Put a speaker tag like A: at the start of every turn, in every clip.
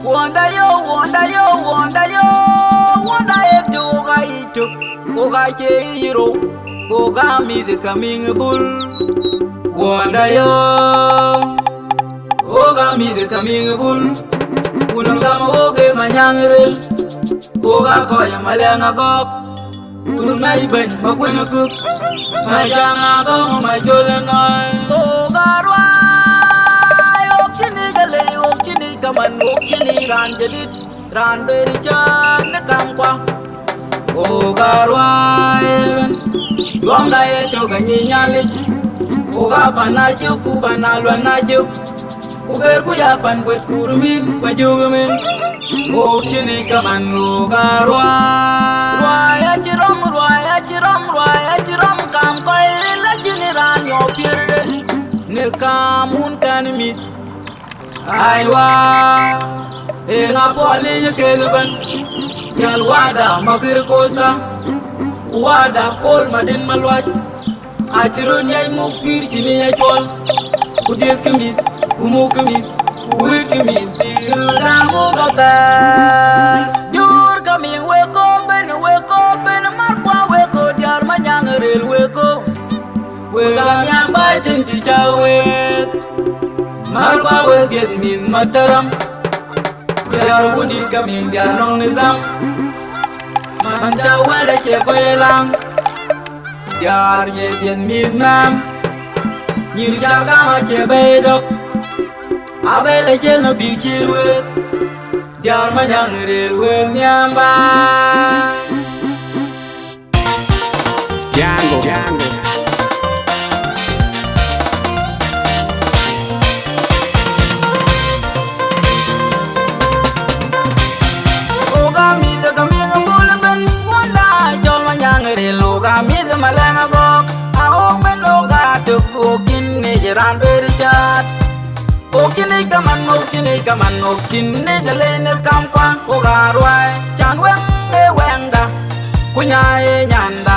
A: Wanda yo, wanda yo, wanda yo, wanda etu oga itu, oga cheiro, oga mid coming bull. Wanda yo, oga mid coming bull. Unangama oge manyangrel, oga koya malenga gop. Unai ben makwena cook, majanga go majolena. Oga rwai, okchini gale, okchini kaman, okchini ranjadit, ranberi chan kamkwa. Oga rwai, wanda eto ganyi nyalik, oga panajuk, kubanalwa najuk. Kuber kuyapan buat kurumin, pajugumin. Okchini kaman oga rwai. Rwai achiram kam koi la chini ran yo pierde. Ne kamun kan mit. Aiwa, enga poli ye kegeban. Yal wada makir kosta. Wada Majok Madit Maluach. Achirun yai mukpir chini yai chol. Kudis kemit. Kumukimit, kuwikimit, diudamu gotar. Dur kami weko ben marpa weko diar manyangeril weko. Wegam yang baitin ticawek, marpa wek diet min mataram. Diar wundi kami diar nong nizam, manca wale ceko elam. Diar ye diet min mam, nyirja kama cebedok. Abele jeno bichirwe, diar manyangrelwe nyamba.
B: Jango.
A: Oga mize kaminga bulben, wanda jol manyangrel. Oga mize malenga gok, aok ben oga tuk okin nejeran berichat. Okchini kaman, okchini jalene kamkwa. Oga rwai, chan weng e wengda, kunya e nyanda,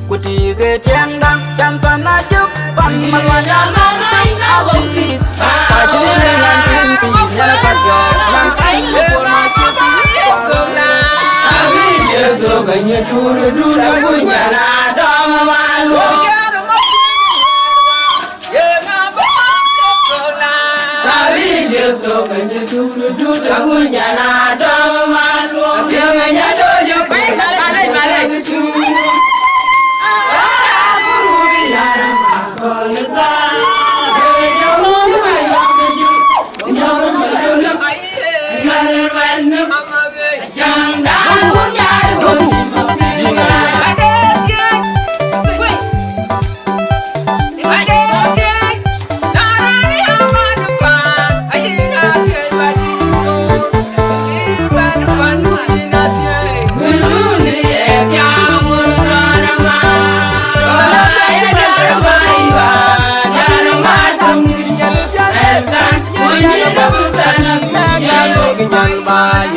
A: kutige tienda, chan panajuk, pan malwanya atit. Pajini nyan pinti, nyana kajo, nyan pinti pona chuti.
C: Yeso ganye churu dura kunyana dama malu. Yeso ganye churu dura kunyana dama malu. Ganye dojo peka kale churu. Yara makolza. Ganye mungu mayameju. Nyoro mayameju. Nyoro mayameju. Janda.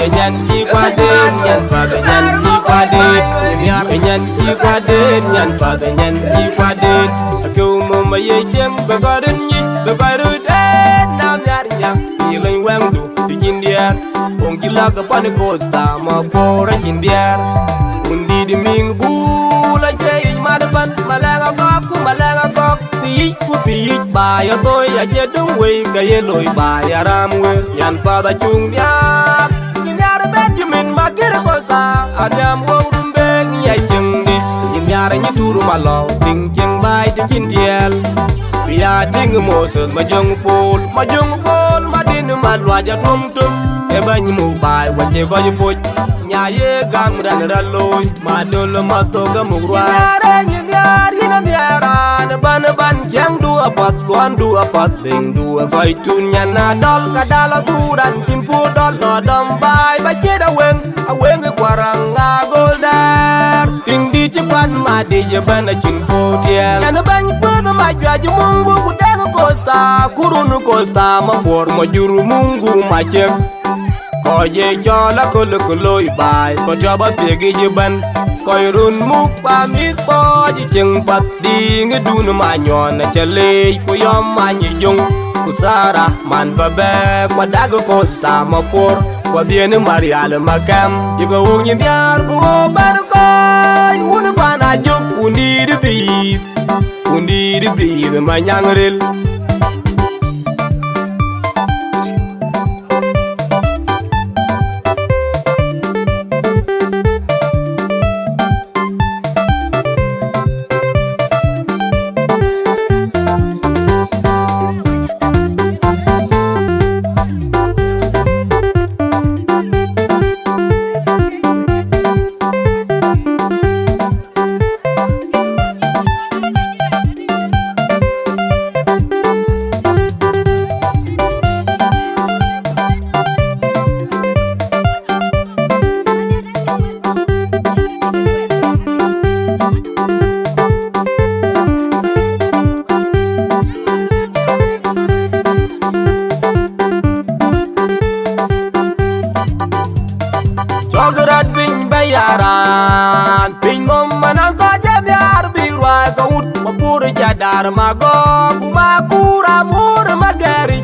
B: Nyan chi qua đêm nyan pa nyan chi qua đêm nyan chi qua đêm nyan pa nyan chi qua đêm kêu mồ mà ye chem ba ga den nyi ba ga ru den nam yar nya pi lên wang du ti nyin dia ong ki la ka pan ko sta ma po ra nyin dia undi di ming bu la che ma da ban ma la ga ku ma la ga ti ku ti ba ya tôi ya che dung we ka ye loi ba ya ram we nyan pa da chung dia Benjamin Makira Costa, Adam Wodumbe, Yajundi, Yara Yuturu Malo, Ding Jing by the Jindial. We are Ding Moses, Majong Paul, Madin Malwaja Tum, Ebony move by whatever you put. Yaye Gamran Raloy, Madula Matoga Mugwa, Yara, Ban Jang do a pot, one do a pot, thing do a boy to Yana Dol, Kadala Duran, Timpo Dol, Nodom by Jeda Wing, a wing a Quaranga Golda, Ting di Japan, my dear Bana Chinko, and a bank with my Ajakguong, Kudago Costa, Kurunu Costa, Mapor, Majuru Mungu, my chip. Oye chola kolo bai ko joba pegi jiban ko run muk pa mit po ji cheng pat di ngedun ma nyon chale ko yom ma ni jung kusara man ba be ko dago ko sta ma por kwa bien marial makam yigo wonyi biar bo bar ko un bana juk undi di manyangrel Chogerat piny bayaran piny mom manang ko jabiar birwa kaut mapur jadar mago kuma kura mur magari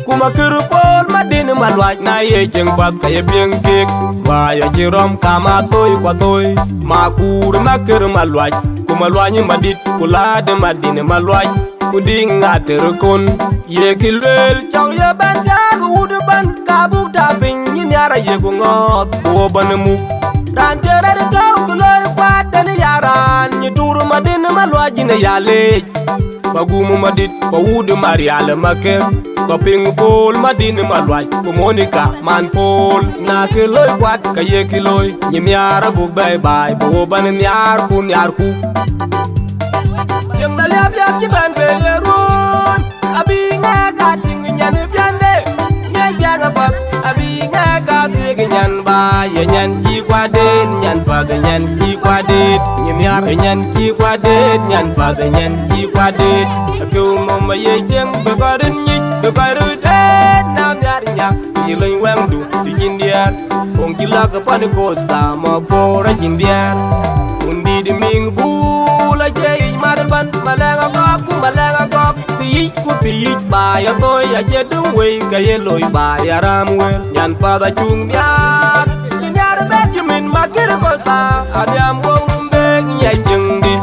B: kuma kirpol madin malwaj na ye jeng pat kaya bieng kek waya jirom kama toy kwa toy makur makir malwaj kuma lwanyi madit kulade madin malwaj kuding ngaterkon ye kilwel chong ye ban jag udban kabuk taping nyara ye ngot bo banemu dan tere to kuloy kwatan yaran ni turu madin malwaji ne yale bagumu madit ko wudu marial make ko ping pol madin malwaj ko monika man pol na kiloy kwat ka ye kiloy nyara bu bye bye bo ban nyar ku yang dalam yang kiban belerun abi ngaga ting nyan biande nyaga bab abi ngaga ting nyan ba ya nyan chi kwa den nyan pa ga nyan chi kwa den nyar nyan chi kwa den nyan pa ga nyan chi kwa den aku mo ma ye jeng be barin ni be baru den nam nyar nyak ni leng wang du ti jindian ong gila ka pan ko sta mo pora jindian undi de ming bu la jay marban malenga gok ti ba ya toy ya je dung we ka ye loy ba ya ram we nyan pa da chung nyar nyar bet yimin makir kosta adiam wong be nyai jeng di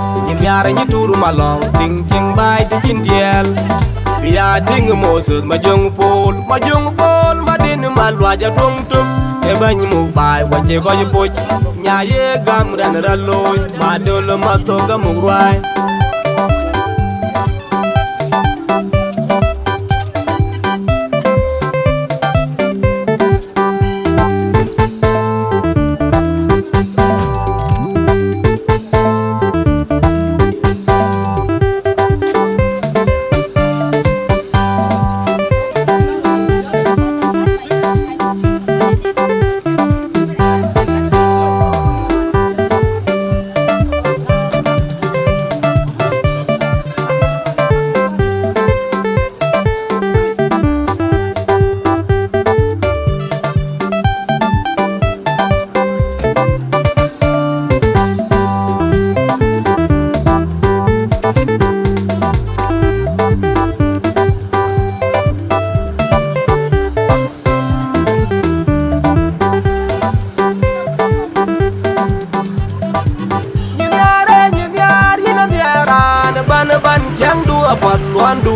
B: nyar ni turu malong ting ting bai ti jindiel biya ding moses majong pol madin malwa ja tung tung e ban mu bai wa je ko ye poj nya ye gam ran ra loy ma dol ma to ga mu rwai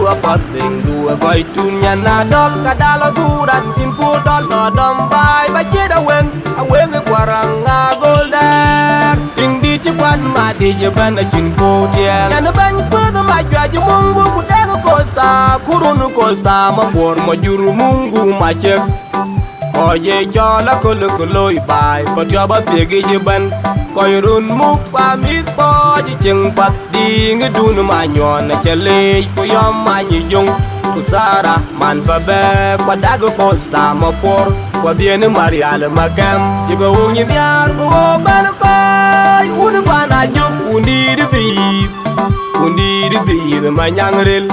B: apat ting dua koi tunya na dol kadalo duran tin pu dol no dom bai ba che da wen kwarang a golder ting di chi kwan ma di je ban a chin po dia na ban pu da ma jwa ju mungu ku da costa kurunu costa ma bor ma juru mungu ma che oye cho la koloi bai pa jo ba te ge je ban koi run muk pa mit po ji cheng pat di nge dun ma nyon na chele ko yom ma ni jung kusara man pa be pa dago costa ma por kwa bien marial makam yigo wonyi biar ko ban ko un bana juk undi di ma nyangrel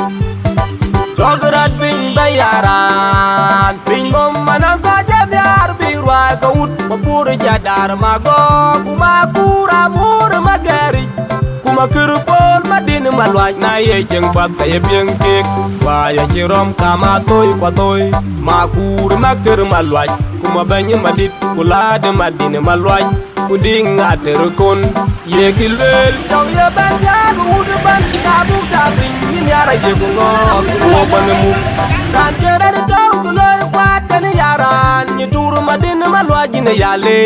B: Chogerat piny bayaran piny bom manang ko jabiar birwa kaut mapur jadar mago kuma kura mur magari Pol Madit Maluach na ye jeng pat kaya bieng kek wa ya chirom kama toy kwa toy makur makir Maluach kuma banyi Madit kula de Madit Maluach kuding aterkon ye kilel taw ya banja ud ban tabu tabin nyara je ko ngo banemu kan jere taw kuloy kwa tan yaran ni tur Madit Maluach ne yale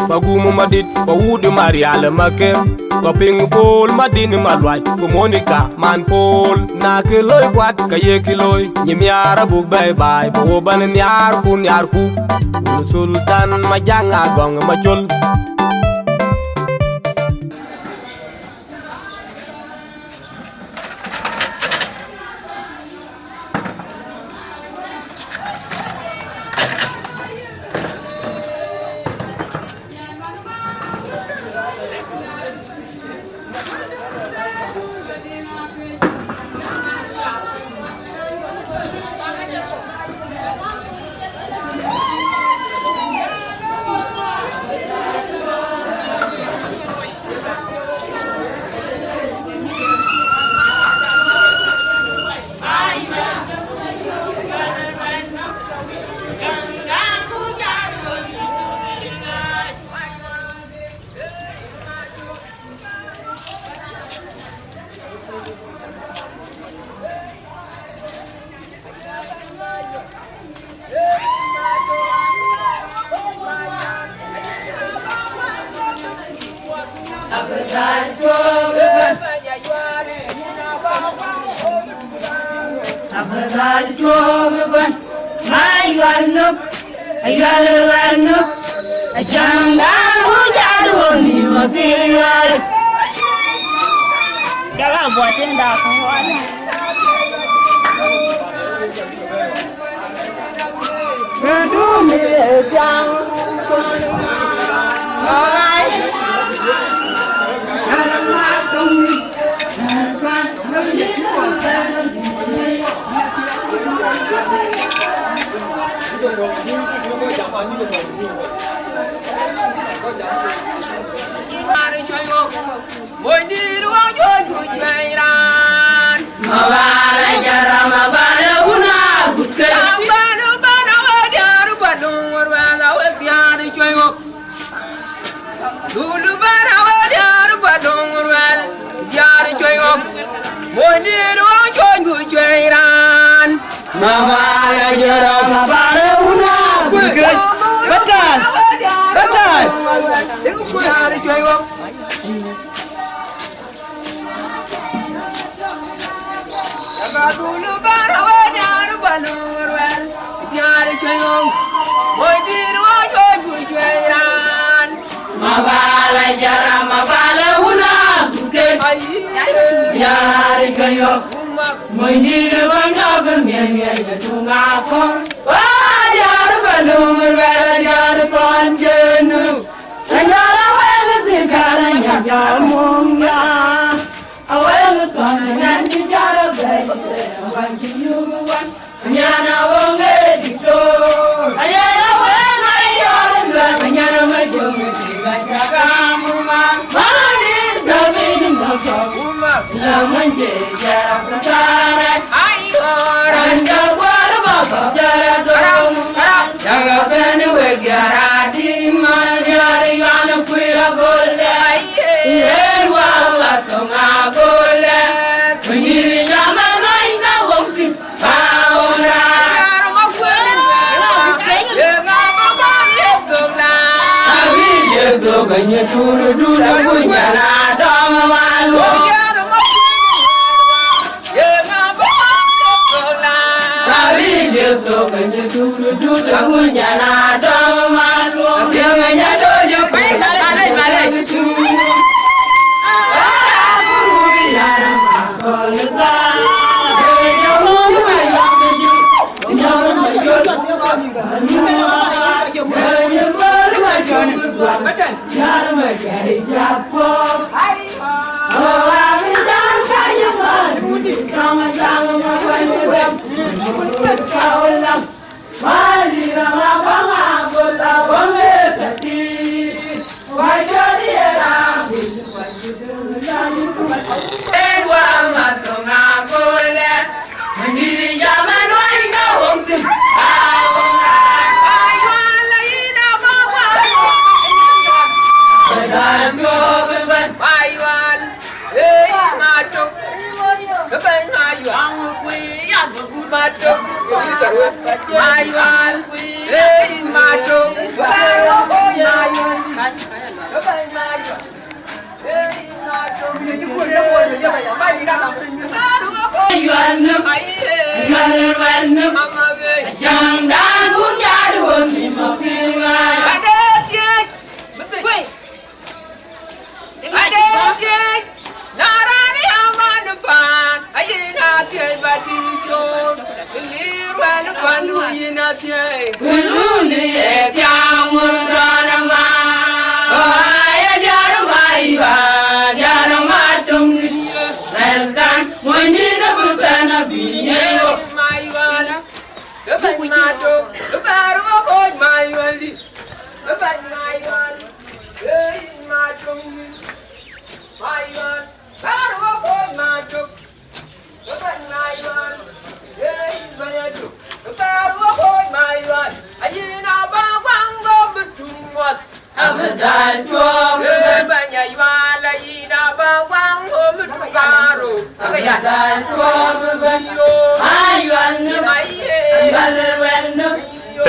B: Bagumu Madit bawudu Mariale Maker Koping Pol Madit Maluach Monica man Pol na kiloy kwat kaye kiloy nyimyara bug bye bye bo ban nyar kun yar ku Sultan Ajakguong machol
C: Mali,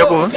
D: Taboos.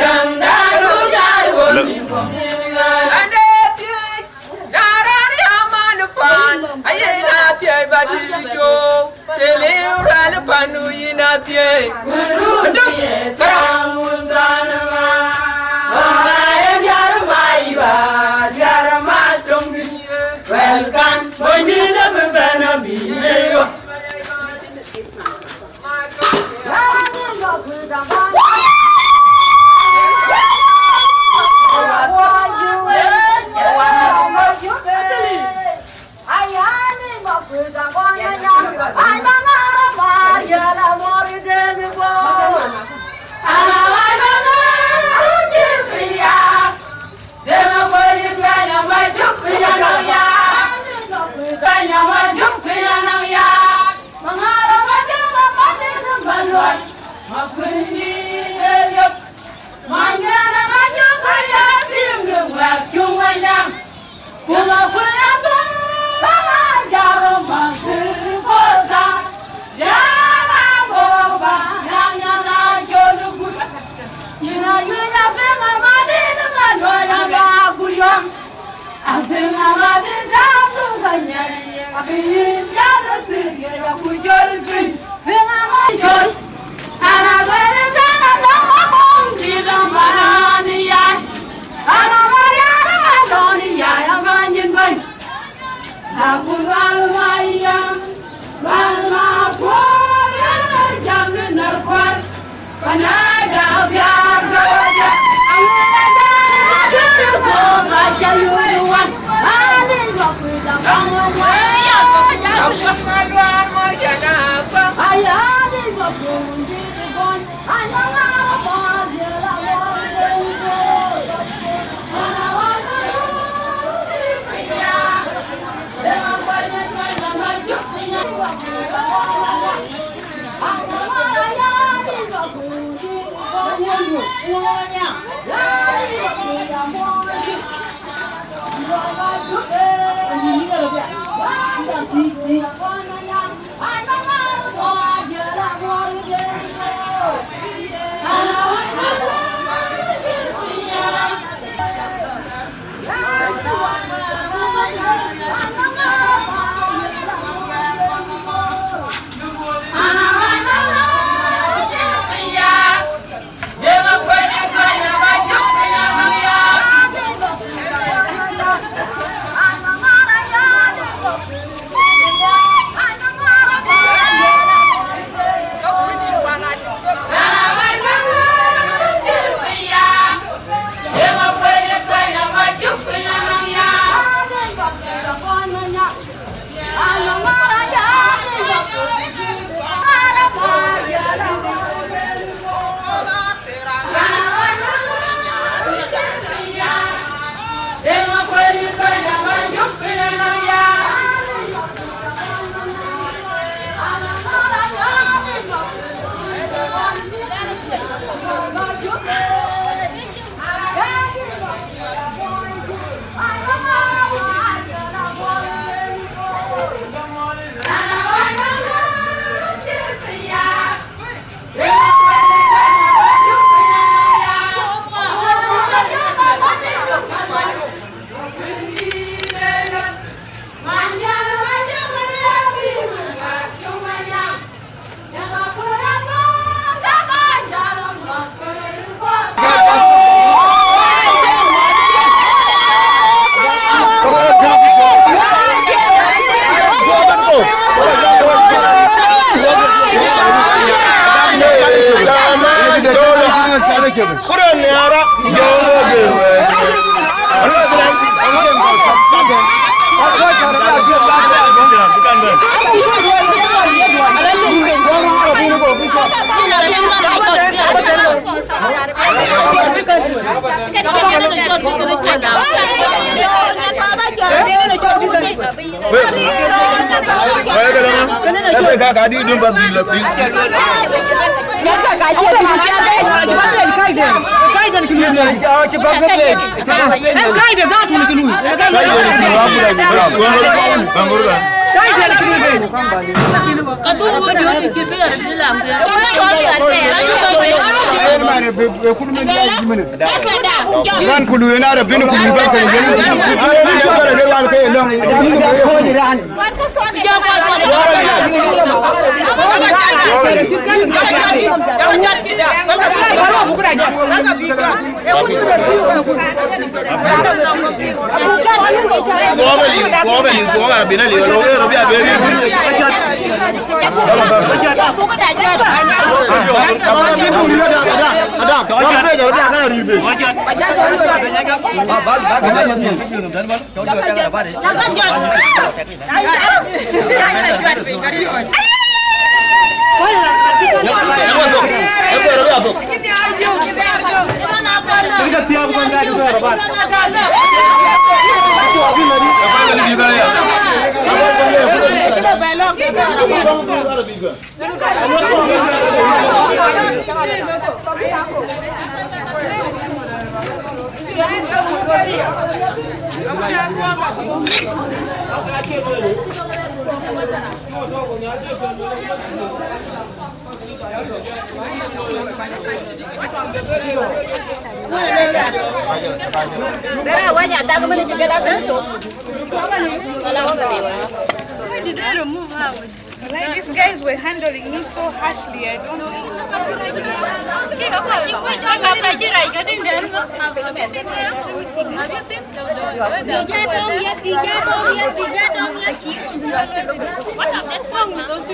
D: Like these guys were handling me so harshly, I don't know.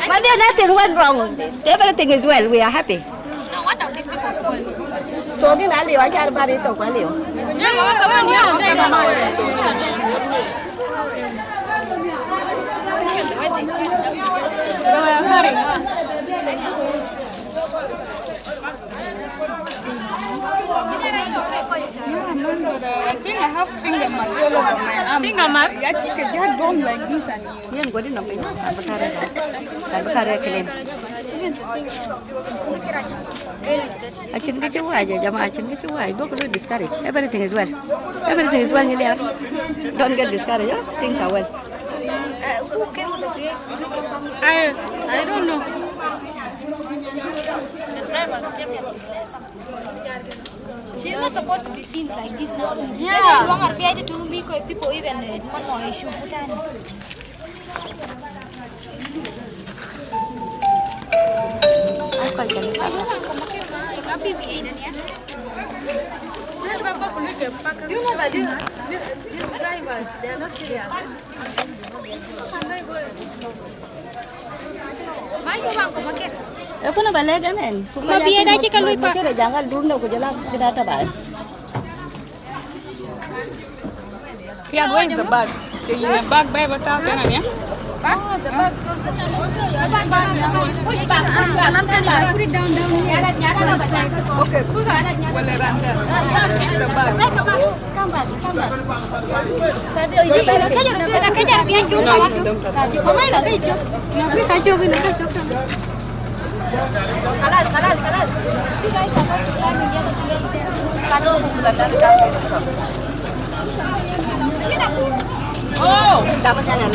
E: But there's nothing went wrong. Everything is well. We are happy.
C: What are these people's going?
E: So cái lá liều anh cha ba đi tàu quá liều.
D: I think I have finger marks all over my arm.
C: Finger marks?
D: Yeah, you can just go like this and you...
E: Yan gua di nompi sabe kare klaim. Achin ke cuai aja jama achin ke cuai. Dua perlu discourage. Everything is well. Everything is well ni lihat. Don't get discouraged. Yeah? Things are well.
D: Who came with the grades to make a family?
C: I don't know.
F: She's not supposed to be seen like this now.
C: Yeah.
F: Long are paid to me people even one more issue.
E: Apa yang salah?
F: Tapi biaya ni ya.
C: You know that these drivers, they are not serious.
F: Mayu bang ko makir.
E: Aku nak balik kan men?
F: Mabiya dah cakap lu ipa.
E: Makir jangan dulu nak jalan kita tak.
D: Yeah, where is the bag? So you have bag by without that, yeah? Bag?
C: The bags also.
F: Push back. Put it down.
D: Okay, Susan. Well, around there. The bag.
F: Come back. Tadi nak kerja biar jual. Mama nak kerja.
C: Nak kacau.
F: Kalas. You guys are going to plan together today.
C: Oh!
E: Dapat jalan.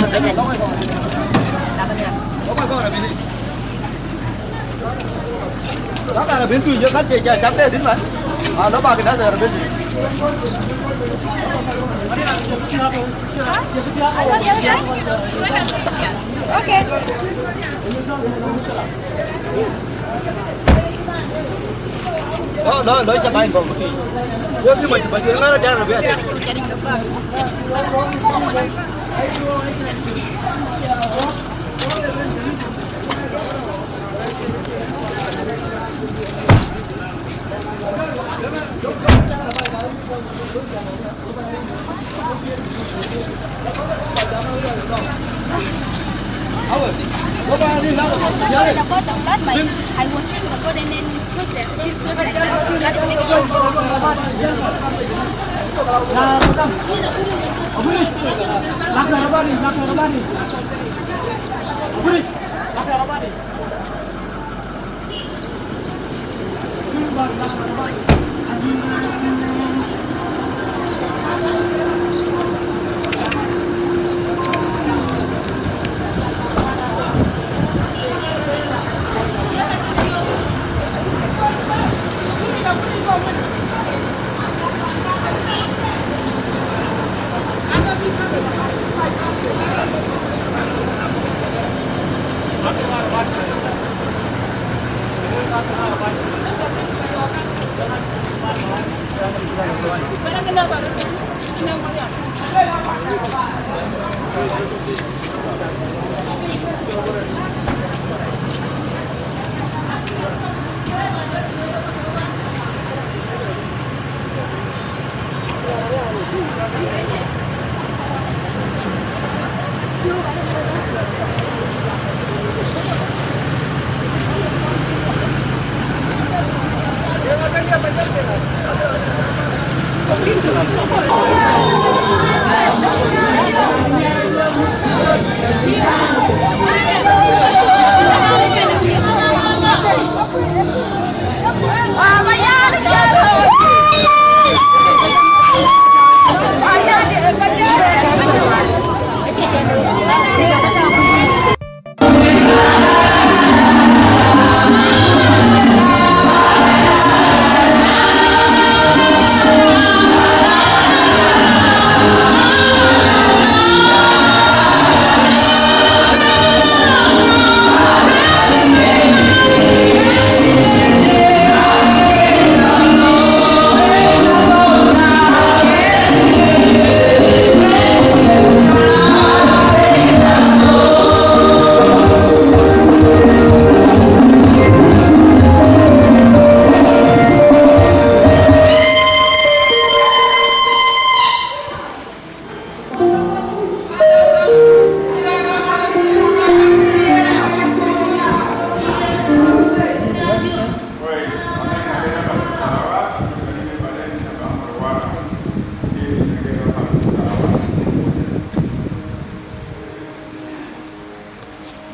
A: Đó là biến tùy cho các chị chắc thế thế mà. Nó ba cái đó là biến tùy.
F: Okay.
A: Đó nói sẽ bay còn cái gì. Nhưng mà nó ra là biết.
F: I was seeing the code and then put the still so like that. That is making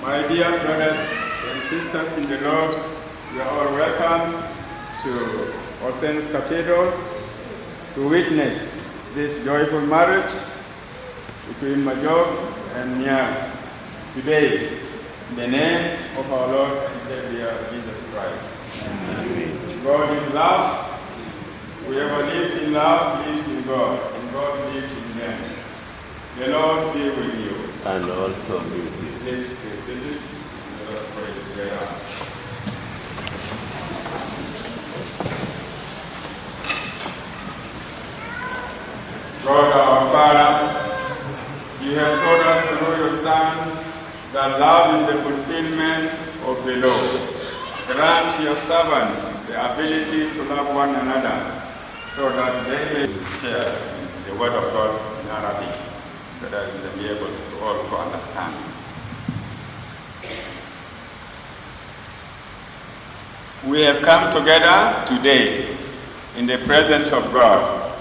G: My dear brothers and sisters in the Lord, you are all welcome to All Saints Cathedral to witness this joyful marriage between Majok and Mia today in the name of our Lord and Savior Jesus Christ. Amen. God is love. Whoever lives in love lives in God, and God lives in them. The Lord be with you.
B: And also with you.
G: Please stay seated. Let us pray together. God our Father, you have taught us through your Son that love is the fulfillment of the law. Grant your servants the ability to love one another so that they may share the word of God in Arabic, so that we can be able to all to understand. We have come together today in the presence of God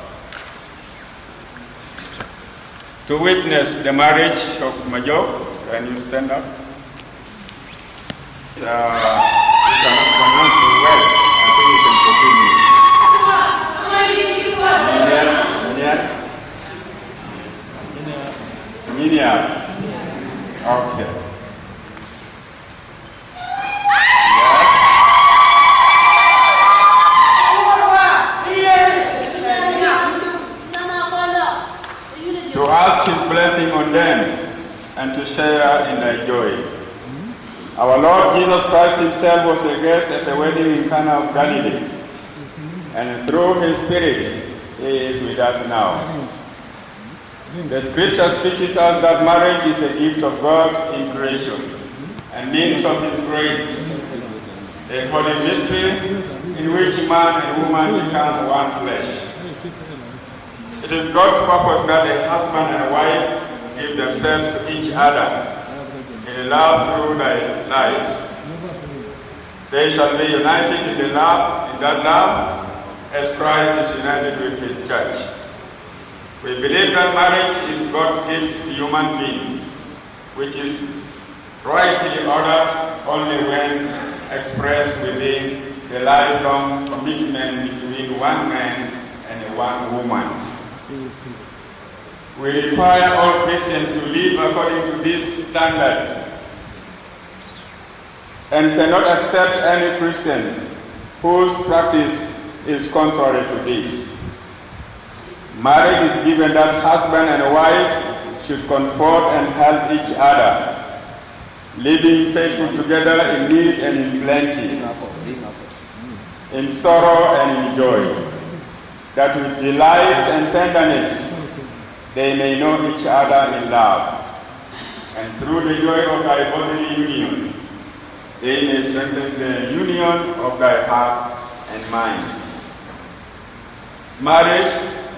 G: to witness the marriage of Majok. Can you stand up? You cannot pronounce it well. I think you can continue. Ninia. Okay. To ask his blessing on them and to share in their joy. Our Lord Jesus Christ himself was a guest at a wedding in Cana of Galilee, and through his Spirit, he is with us now. The scriptures teaches us that marriage is a gift of God in creation and means of his grace, a holy mystery in which man and woman become one flesh. It is God's purpose that a husband and a wife give themselves to each other in love through their lives. They shall be united in that love, as Christ is united with his church. We believe that marriage is God's gift to human beings, which is rightly ordered only when expressed within the lifelong commitment between one man and one woman. We require all Christians to live according to this standard and cannot accept any Christian whose practice is contrary to this. Marriage is given that husband and wife should comfort and help each other, living faithful together in need and in plenty, in sorrow and in joy, that with delight and tenderness they may know each other in love, and through the joy of thy bodily union, they may strengthen the union of thy hearts and minds. Marriage,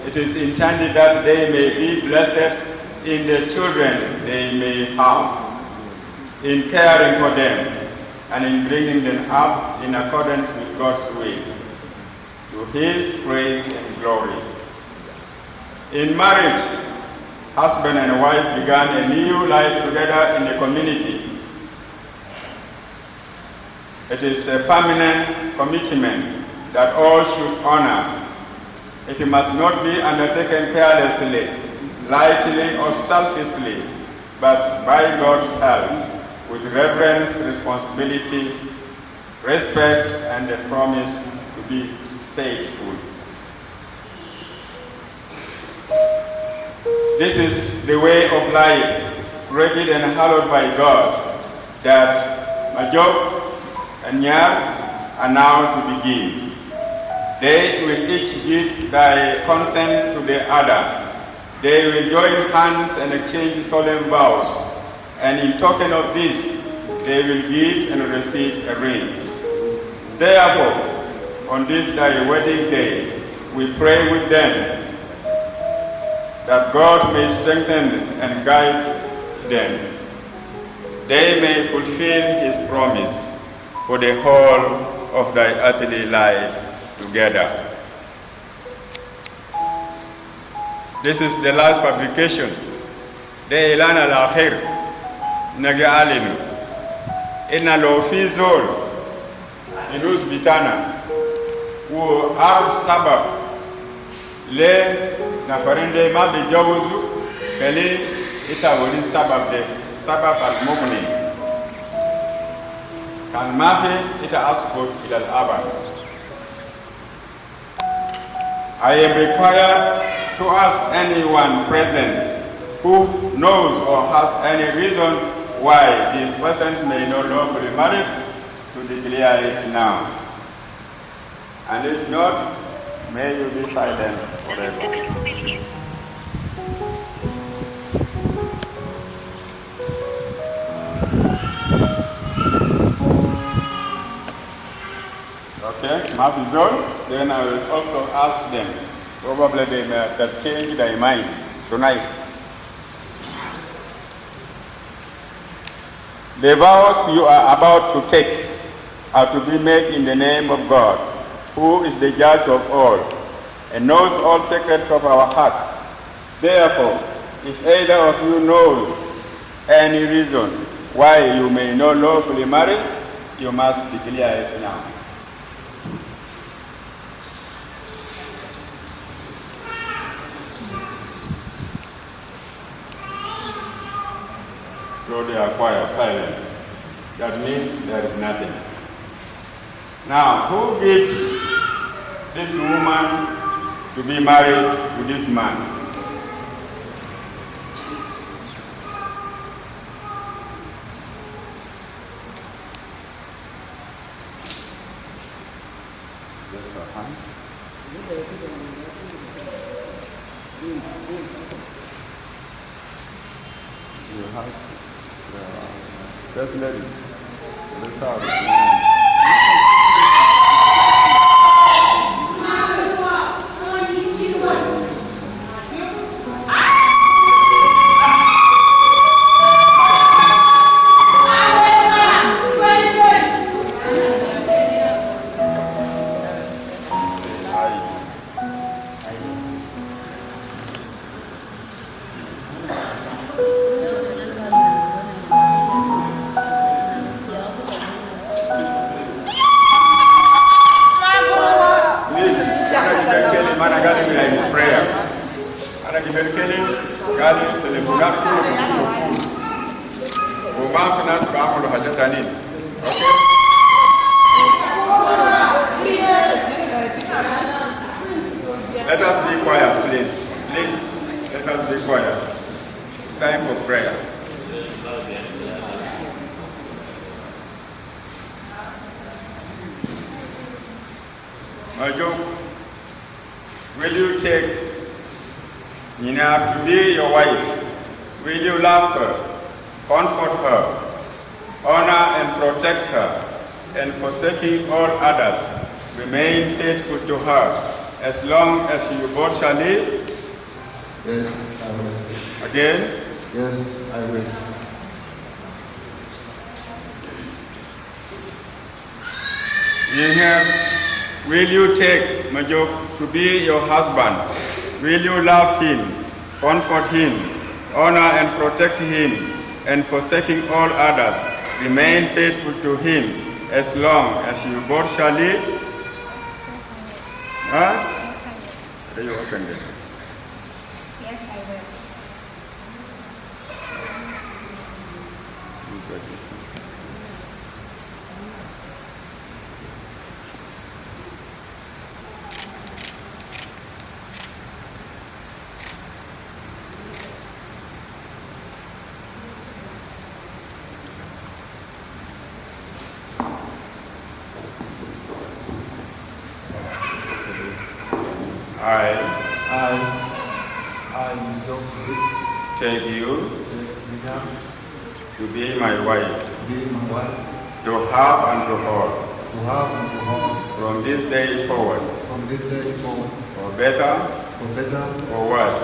G: it is intended that they may be blessed in the children they may have, in caring for them, and in bringing them up in accordance with God's will, to his praise and glory. In marriage, husband and wife began a new life together in the community. It is a permanent commitment that all should honor. It must not be undertaken carelessly, lightly, or selfishly, but by God's help, with reverence, responsibility, respect, and the promise to be faithful. This is the way of life, created and hallowed by God, that Majok and Nyar are now to begin. They will each give their consent to the other. They will join hands and exchange solemn vows, and in token of this, they will give and receive a ring. Therefore, on this their wedding day, we pray with them that God may strengthen and guide them. They may fulfill his promise for the whole of thy earthly life together. This is the last publication. De ilan al-akhir naga alinu ina lo fi zol inus bitana wo arab sabab le na farinde ma be jawuzu kali ita wali sabab al-mughni kan mafi ita asbut ila al-abad. I am required to ask anyone present who knows or has any reason why these persons may no longer be married to declare it now. And if not, may you be silent forever. Okay, math is all. Then I will also ask them. Probably they may have changed their minds tonight. The vows you are about to take are to be made in the name of God, who is the judge of all and knows all secrets of our hearts. Therefore, if either of you knows any reason why you may not lawfully marry, you must declare it now. So they are quiet, silent. That means there is nothing. Now, who gives this woman to be married to this man? Just her hand. You have First lady, the Saudi. gali we are in prayer. Ana given keli gali telefonat ko. Uma finas ba amulu hajatani. Okay. Let us be quiet, please. Please, let us be quiet. It's time for prayer. Majok, will you take Nina to be your wife? Will you love her, comfort her, honor and protect her, and forsaking all others, remain faithful to her as long as you both shall live?
H: Yes, I will.
G: Again?
H: Yes, I will.
G: Will you take Majok to be your husband? Will you love him, comfort him, honor and protect him, and forsaking all others, remain faithful to him as long as you both shall live? Huh? Are you open there?
F: Yes, I will.
H: I, Majok Madit,
G: take you to be my wife, to have and to hold, from this day forward, for better, for worse,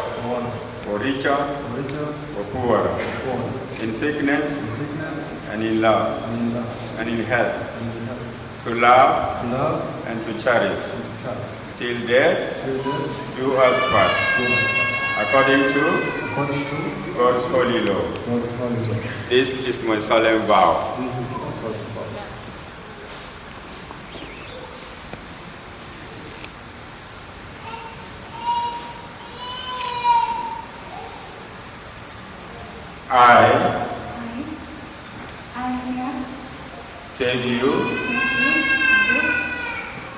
G: for richer, for poorer, in sickness and in love, and in health, to love and to cherish, till death do us part, according to God's holy law. This is my solemn vow. I take you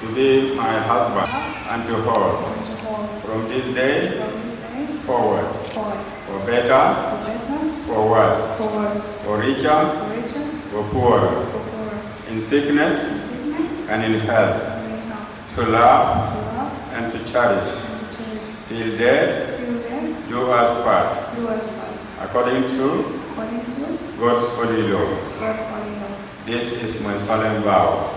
G: to be my husband and to hold from this day forward, for better, for worse, for richer, for poorer, in sickness and in health, to love and to cherish, till death do us part, according to God's holy law. This is my solemn vow.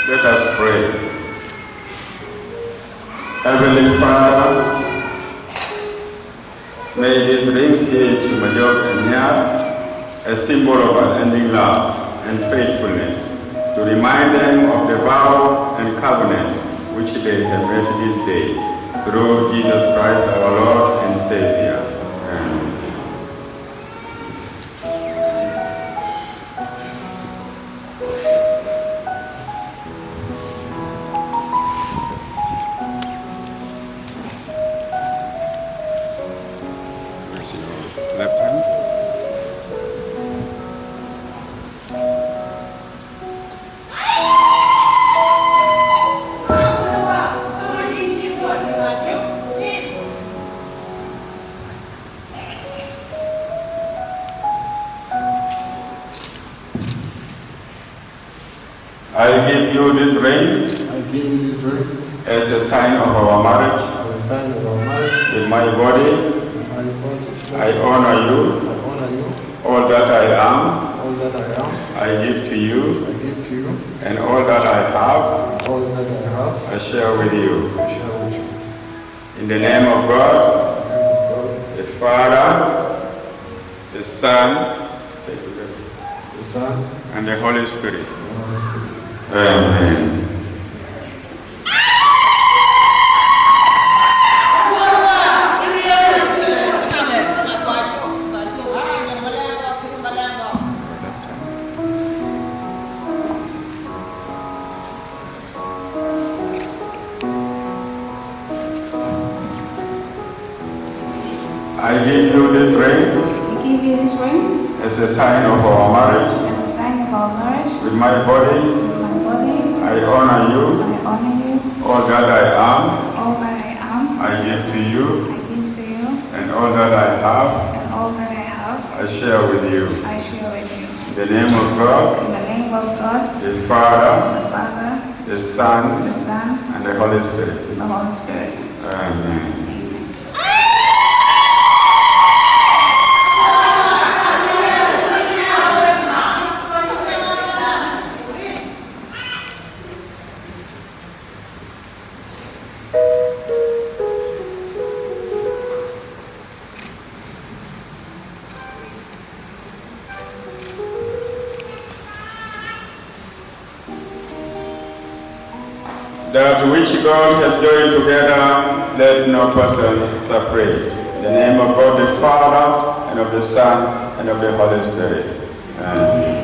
G: Let us pray. Heavenly Father, may these rings be to Majok and Nyar a symbol of unending love and faithfulness, to remind them of the vow and covenant which they have made this day, through Jesus Christ our Lord and Savior. Amen. Left hand. ring
H: I give you this ring
G: as a sign of our marriage.
H: as a sign of our marriage.
G: With my body,
H: With my body,
G: I honor you.
H: I honor you.
G: All that I am,
H: All that I am,
G: I give to you.
H: I give to you.
G: And all that I have,
H: All that I have,
G: I share with you.
H: I share with you.
G: In the name of God,
H: In the name of God,
G: the Father, the Son, say it together,
H: the Son,
G: and the Holy Spirit.
H: and the Holy Spirit.
G: Amen. I give you this ring
I: We give you this ring
G: as a sign of our marriage.
I: as a sign of our marriage.
G: With my body,
I: With my body,
G: I honor you.
I: I honor you.
G: All that I am,
I: All that I am,
G: I give to you.
I: I give to you.
G: And all that I have,
I: And all that I have,
G: I share with you.
I: I share with you.
G: In the name of God,
I: In the name of God,
G: the Father,
I: the Father,
G: the Son,
I: the Son,
G: and the Holy Spirit.
I: and the Holy Spirit.
G: Amen.
I: Amen.
G: That which God has joined together, let no person separate. In the name of God the Father, and of the Son, and of the Holy Spirit. Amen.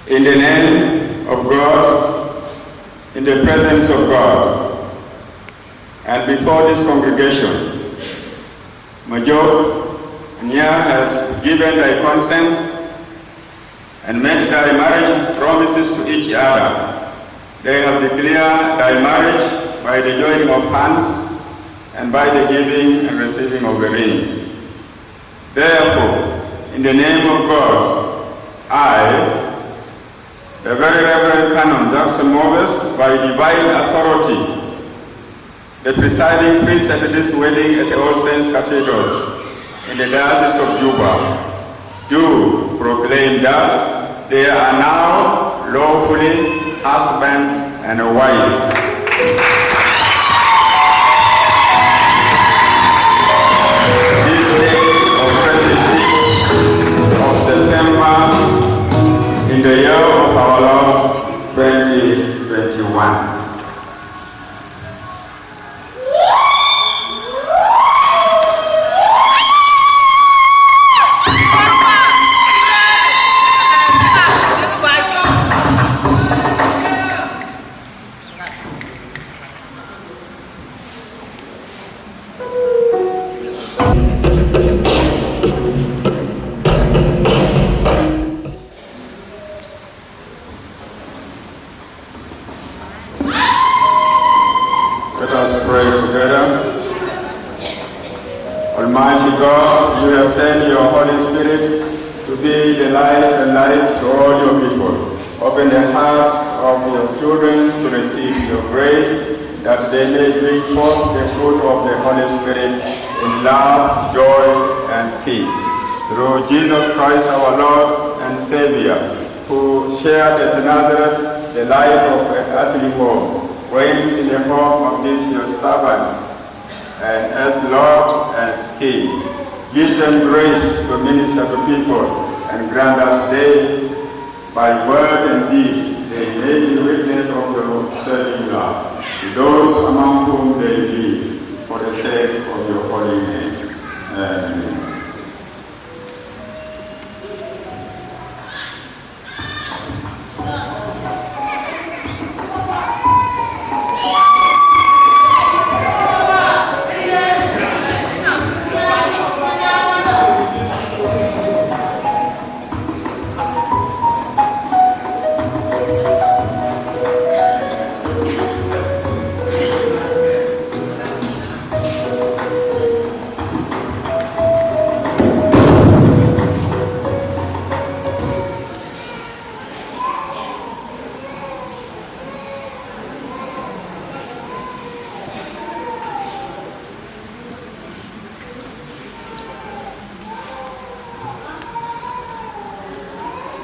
G: In the name of God, in the presence of God, and before this congregation, Majok has given thy consent and made thy marriage promises to each other. They have declared thy marriage by the joining of hands and by the giving and receiving of the ring. Therefore, in the name of God, I, the very Reverend Canon Jackson Moses, by divine authority, the presiding priest at this wedding at All Saints Cathedral in the Diocese of Juba, do proclaim that they are now lawfully husband and wife. This day of 26th of September in the year of our Lord 2021. Let us pray together. Almighty God, you have sent your Holy Spirit to be the life and light to all your people. Open the hearts of your children to receive your grace, that they may bring forth the fruit of the Holy Spirit in love, joy, and peace. Through Jesus Christ our Lord and Savior, who shared at Nazareth the life of an earthly home, reigns in the home of these your servants, and as Lord and King. Give them grace to minister to people, and grant that they, by word and deed, they may be witness of your saving love to those among whom they live, for the sake of your holy name. Amen.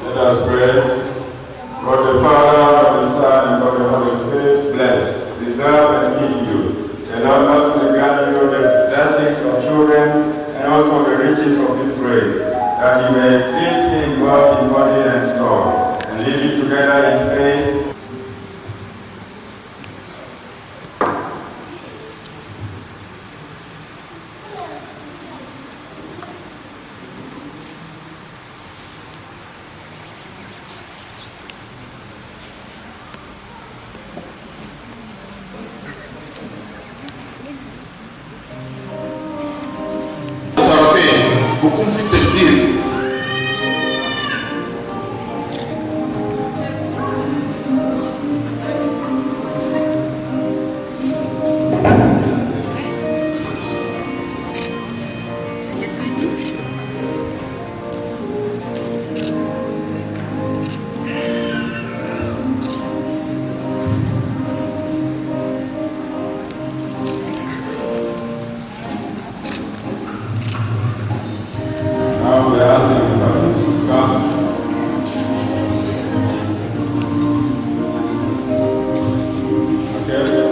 G: Let us pray. God the Father, God the Son, and God the Holy Spirit, bless, preserve, and keep you. The Lord mercifully grant you the blessings of children and also the riches of His grace, that you may please Him both in body and soul, and living together in faith.
J: Beaucoup vite te dire.
G: Now we are asking parents to come. Okay.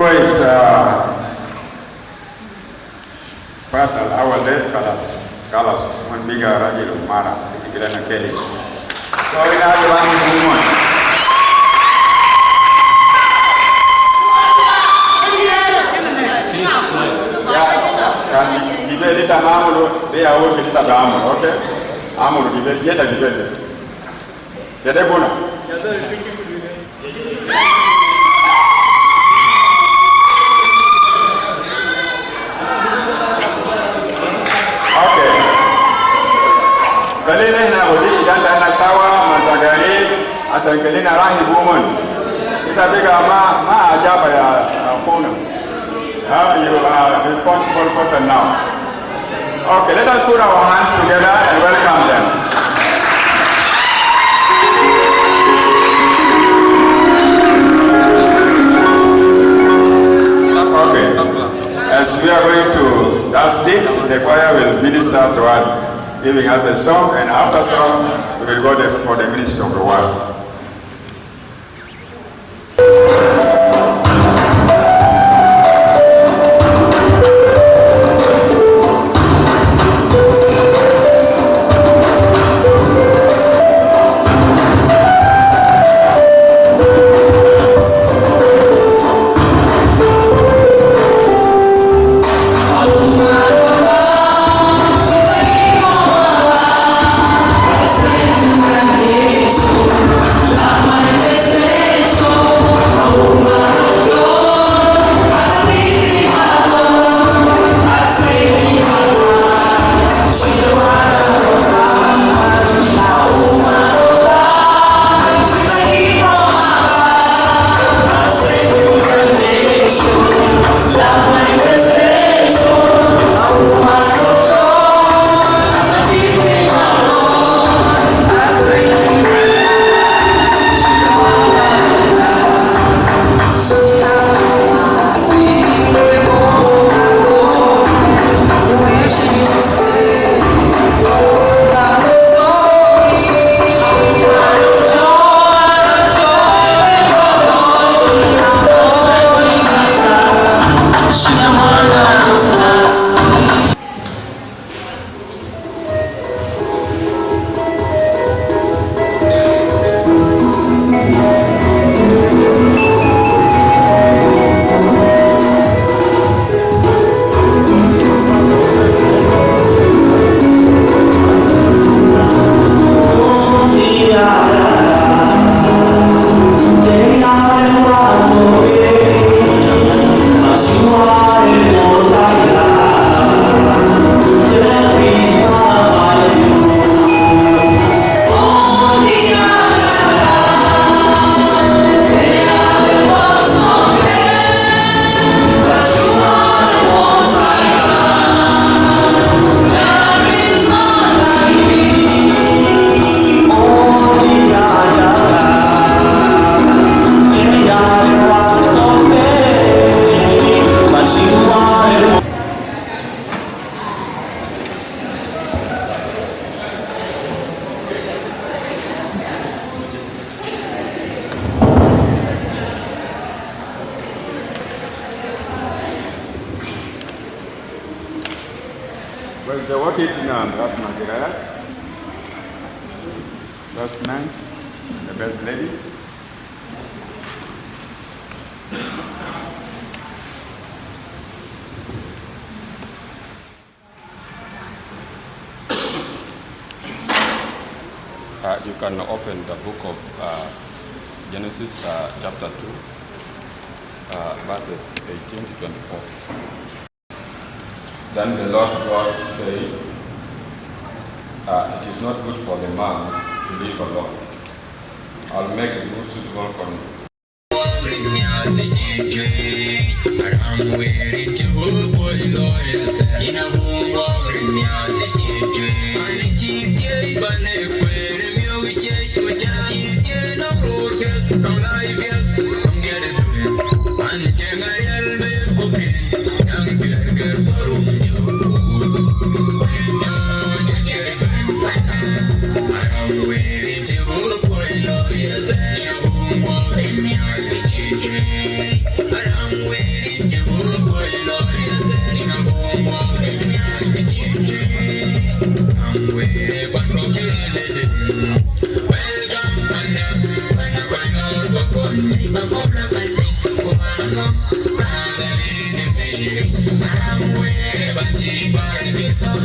G: Pues fatal awal deh kalas biga rajil mara dibilang Kelly. So ini ada banyak semua. mamulu be ya wote kita ba amulu, okay? Amulu gibel jeta gibel. Yade bona. Okay. Kalina na wodi idan da na sawa mazagani asan kalina rahibu mun. Kita bega ma ajaba ya phone. You are a responsible person now. Okay, let us put our hands together and welcome them. Okay, as we are going to that 6, the choir will minister to us, giving us a song, and after song, we will go there for the ministry of the word. Well, what is Ras Nagirat? First man, the best lady.
K: You can open the book of Genesis chapter 2, verses 18 to 24. Then the Lord God said, it is not good for the man to live alone. I'll make a good suitable companion.
C: So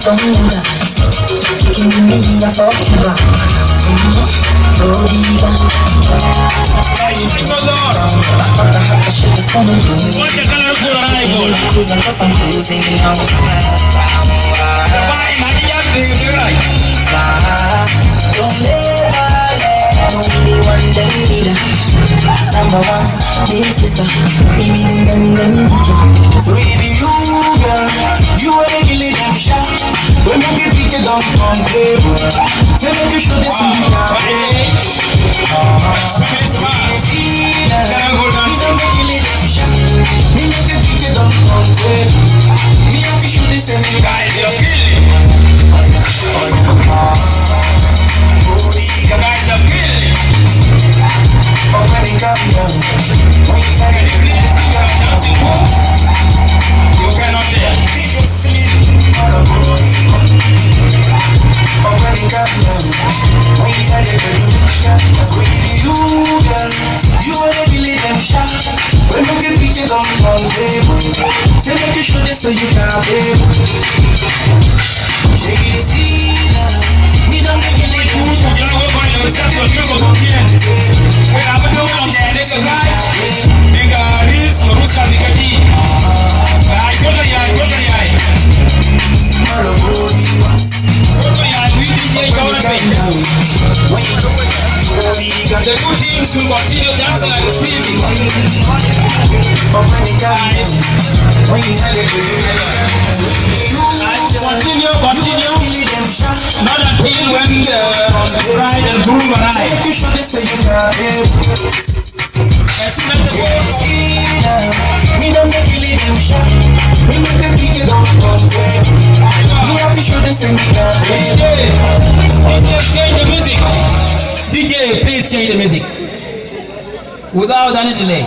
L: Don't do that. Thinking to me, I thought you back. Diva. What the heck, shit is gonna do? Cruising, cause I'm cruising now. Don't ever let anyone them leader. Number one, big sister. Maybe them teacher. So if you, girl, you are really them shot. When you get it down on table, tell me to show this me now. So you got it. Shake it, see now. We don't make it like you. You know what? It's a beautiful again. We have a new one there. This is right. Dinka, this, Rusa, Dinka. I go to the eye. The good teams will continue dancing like a city. Continue. Not until when the bride and groom arrive. As soon as the we don't make it leave them shot. We make the ticket on we have to show the same DJ, change the music. DJ, please change the music without any delay.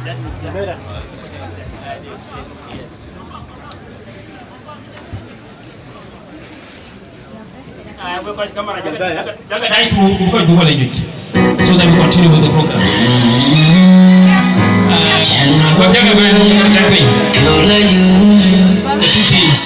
M: So that we continue with the program. The two teams.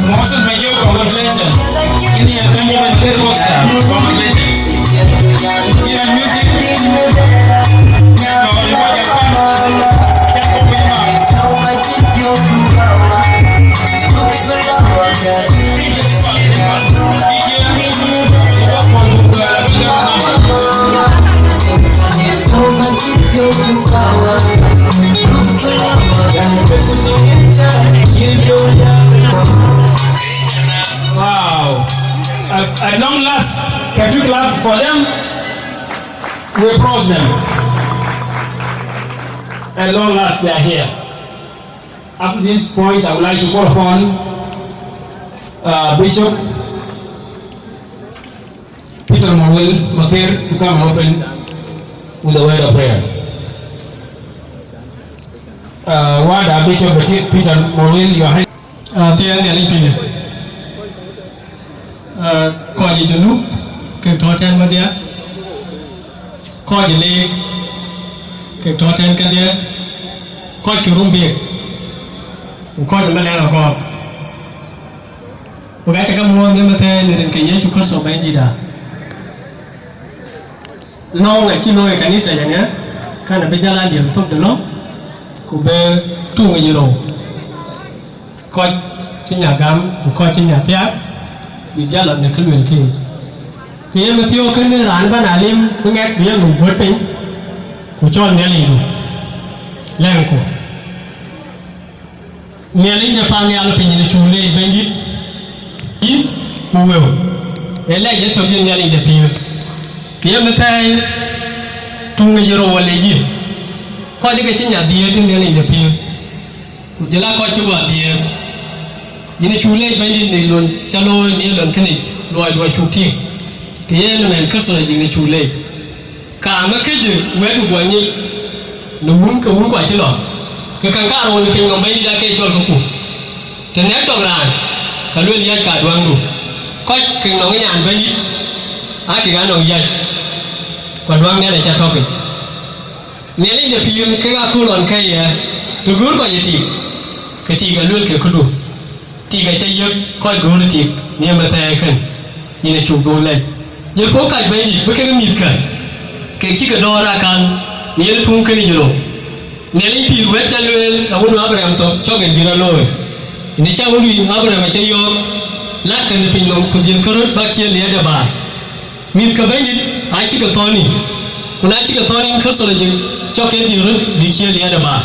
M: Moses Majok, congratulations. Indian Benjamin Facebook star, congratulations. Indian music. Wow. At long last, can you clap for them? We approach them. At long last, they are here. Up to this point, I would like to call upon Bishop Peter Maluach to come and open with a word of prayer. What Bishop Peter Maluach, your hand.
N: Coi gì cho nút cái trò trên mà dia coi gì lê cái trò trên cái dia coi kiểu rung biệt coi gì mà lẽ là coi một cái chắc mua nhưng mà thế nên cái gì chụp có số mấy gì đã nong là chi nuôi cái ní sợi nhá cái này bây giờ là điểm tốt được lắm của bé trung cái gì rồi coi trên nhà gam coi trên nhà tiếc vì gia lần này cái luyện khi em tiêu cái nơi rán ban alim cũng nghe bây giờ ngủ bớt pin của cho nghe liền đủ leng của nghe liền cho phan nghe alo pin như chun lên bên dưới ít mù mù để lại cho tôi nghe liền để pin khi em thấy trung cái zero vào lấy gì coi cái trên nhà địa thì nghe liền để pin của giờ là coi chưa vào địa ini chule bandi ni lon chalo ni lon kene loy chuti kiyen men kasora ni chule ka ma keje wedu gwani no mun ka wun kwa chilo ka kan ka ro ni pingo bandi da ke chol ko ku te ne to ran ka lol ya ka dwangu ko ke no nyan bandi a ki ga no ya kwa dwang ne cha to ke ne le de piyun ke ga ku lon kai ya to gur ko yiti ke ti ga lol ke kudu ti cái chơi giấc coi gấu thì nghe mà thề cần như là chụp tôi lên nhớ phố cảnh bây giờ với cái mịt cả cái chỉ cần đo ra can nhớ là thung cái gì rồi nhớ là pi quét chân lên là muốn nói về làm tốt cho cái gì đó rồi ini cha muốn đi nói về làm chơi giấc lát cái này pin nông cứ điên cơ bác kia liền để bà mịt cái bây giờ ai chỉ cần Tony còn ai chỉ cần Tony khơi sôi lên cho cái gì đó đi kia liền để bà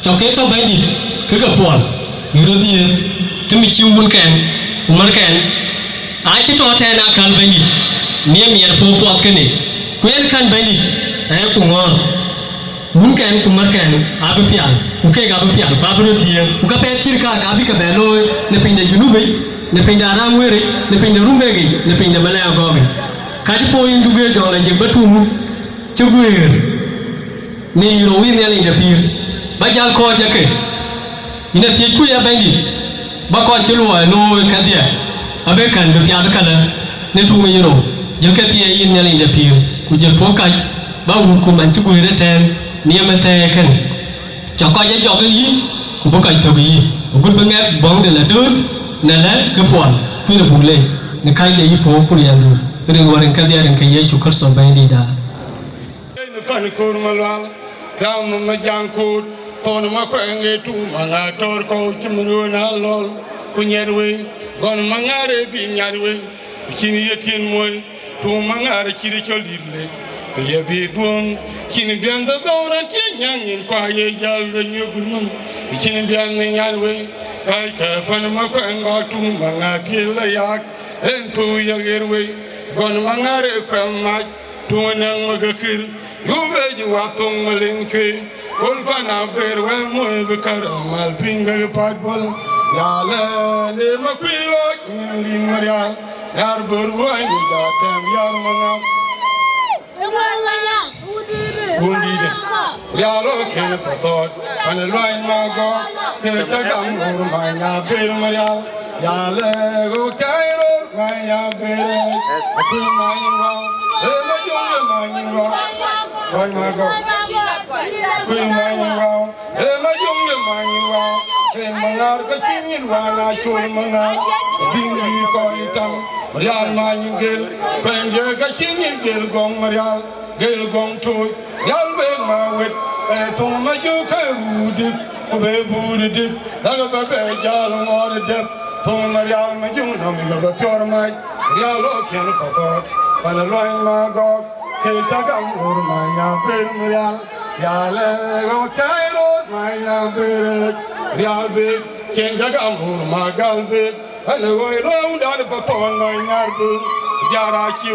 N: cho cái cho bây giờ cứ gặp buồn nhiều đi cái mình chịu muốn kèn muốn kèn ai chỉ cho thế nào cần bây giờ miếng miếng phô bọt cái này quên cần bây giờ ai cũng ngon muốn kèn cũng muốn kèn áp bức pian ok áp bức pian áp bức điên ok pe chỉ cả áp bức cái lôi nè pin để chunu bây nè pin để aram quê nè pin để rum bây nè pin để malaya go bây cái gì point du gue jong lên chỉ bắt thùng chú gue nè rồi nè lên để pin bây giờ coi cho cái ina tiệt cú ya bây giờ ba con chỉ lùi lùi cái gì à bây cần được ya cái này nên thu mấy rồi giờ cái gì in nhà lên để pin cú giờ phố cái bao gồm cùng anh chú gue để thêm niệm mà thêm cái cho coi cái gì ubu kai to gi ugu bengat bong de la dud na la ke pon ku na bule ne kai de yi po ku ya ndu ring warin ka dia ring ka ye chu kar so bai di da
O: ne kan ko malwal kam ma jankut ton ma ko nge tu ma nga tor ko chimru na lol ku nyerwe gon ma ngare bi nyarwe kini yetin moy tu ma ngare chiri cholile ye bi dum kini bianda dawra ti nyanyin kwa ye jal de nyugulum kini bianda nyarwe kai ka fan ma ko nga tu ma nga kila yak en tu ye yerwe gon ma ngare ko ma tu na ngakir Yuveji watung malinke, ulfana berwe moe bekar amal pinga patbol. Yale ne makwilo nyindi maria, yar berwa ida tem yar mangam. Undide, yalo kene patot, pane loin mago, kene tagam urmanya ber maria. Yale go kairo maya bere, akul mayin wa, ema junge mayin wa. Why my God? Queen Manuel, Emma Young Manuel, Emmanar Kachin, Wana Chulmana, Dingi Koitam, Marial Maningil, Penge Kachin, Gil Gong Marial, Gil Gong Toy, Yalbe Mawit, Toma Joka Woodip, Obey Nagabe Jalam or the death, Tom Marial Majun, the Tormite, Yalo Ken Papa, Panaloin Magog. Ketagam urmanya bermerial, yale gokairo manya berek, real big, Ketagam urmagal big, and the way round out of a ton manya big, Yaraki,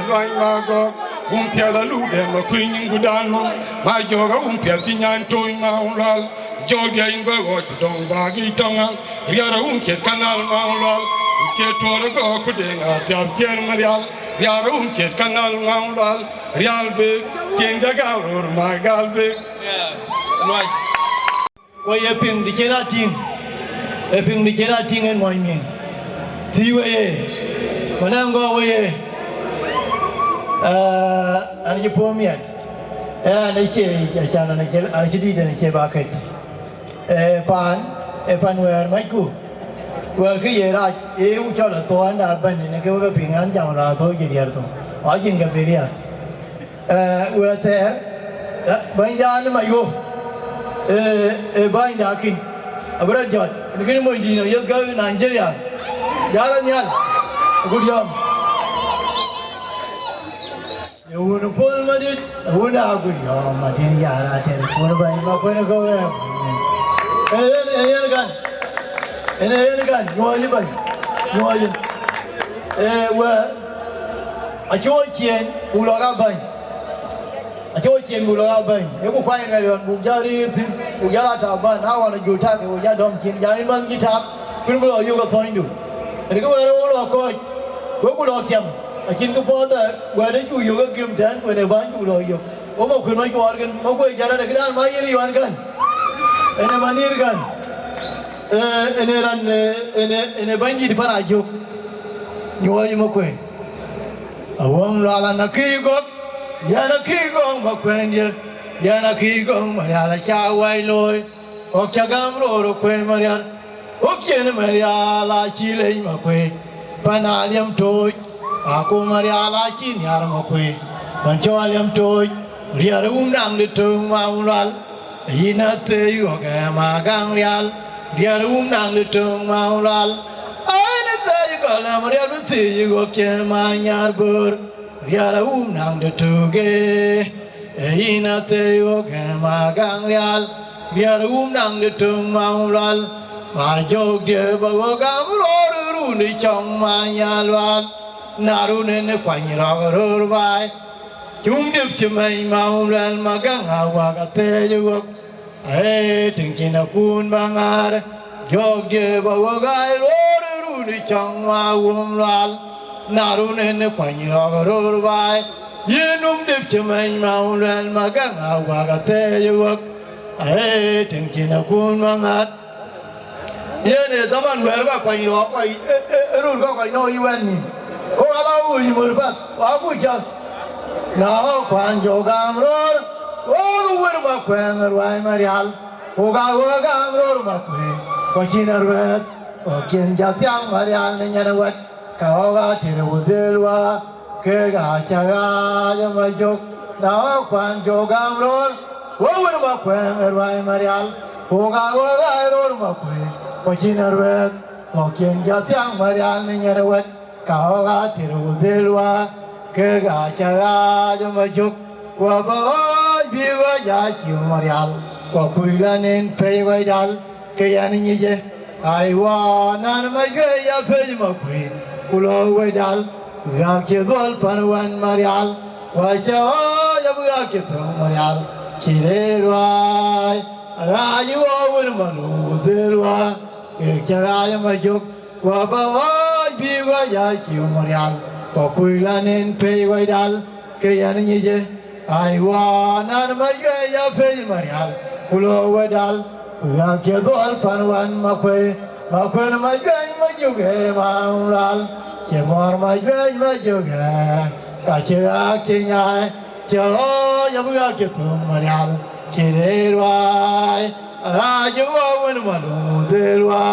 O: right mago, Umpia the Lude, McQueen in Gudano, Majok Umpia Tinyan Toy Maulal, Jodia in Bagot, Don Bagi Tonga, Yara Unket Canal Maulal, Ketor go Kudena, Tabjan Marial. Yarum chet kanal ngawlal real big kinga gawur magal big right
P: ko ye ping di chera ting en moy min ti we konango we an ji pomiat ne che chana ne che an ji di ne che baket pan wer mai ku Well, Kira, you tell a toan that band in a give up in Anjama, Togiato, watching a video. We're there, by Jan Mayo, a bind Akin, a great judge, the Grimodino, you go in Nigeria, Jalan Yan, good job. You wouldn't pull Madit, I wouldn't have good job, Martin Yara, telephone by my point of go there. And again, no, you buy. Well, a Georgian Ulabai. A Georgian Ulabai. You will find that on Bujari, Ujalata, but now on a good time, Ujadom, Jaiman guitar, criminal yoga point you. And go all of course. What would I come? I think about that. Where did you give them when they want you? Omo could not organ, Moko Jara, my year one gun. And a manir gun. In a banji di parajo, Yoy Mokwe. A woman Lala Nakigo, Yana Kigo, Mokwendia, Yana Kigo, Mariala Chawai Loy, Okagam Roro Que Marial, Okian Mariala Chile Mokwe, Panalium Toy, Ako Mariala Chinyar Mokwe, Pancholium Toy, Riarum Dang the Tung Maural, Hina Te Yogama Gangrial. Diarum nang the tongue maural. I say you call them real see you go Kemanyar Bur. Diarum nang the toge. Ina Teo Kemagang Real. Diarum nang the tongue maural. Majok de Bagam Runi Chong Manyalwal. Narun in the Quanirog by. Jum dip to my maural Maganga Wagate you. Thinking of Kun Bangar, Jog gave a wagai, Runi Changma Wumral, Narun and the Quanirog by. Yenum dip to my mount and Maganga Wagate you up. Thinking of Kun Bangar. Yen is the one where I know you and me. Go allow you will pass. Why would just now Quan Jogam Road? Oh, where my friend, why Marial? Uga uga ror makwe Kochinarwet Okin Jatiang Marial Ninyanawat Kaoga Tirudilwa Kega Chaga Majok Now Kwan Jogam Ror Wower Makwe Erwai Marial Uga uga ror makwe Kochinarwet Okin Jatiang Marial Ninyanawat Kaoga Tirudilwa Kega Chaga Majok Waba Biwa Yachi Marial Wakuilanin pay Waidal, Kayanije, I want an Magaya pay Makui, Ulo Waidal, Yakidol Panawan Marial, Wacha Yabakito Marial, Kirewai, Rayu Manu, Delwa, Kiraya Majuk, Waba Biwa Yachi Marial, Wakuilanin pay Waidal, Kayanije, I want an Magaya pay Marial. Ulo Wedal, Yakidol Panwan Makwe, Makwen Magan Majuge, Maural, Chemor Magan Majuge, Kachia Kingai, Chelo Yabuyakitum Marial, Kirewai, Ajakguong Manu, Delwa,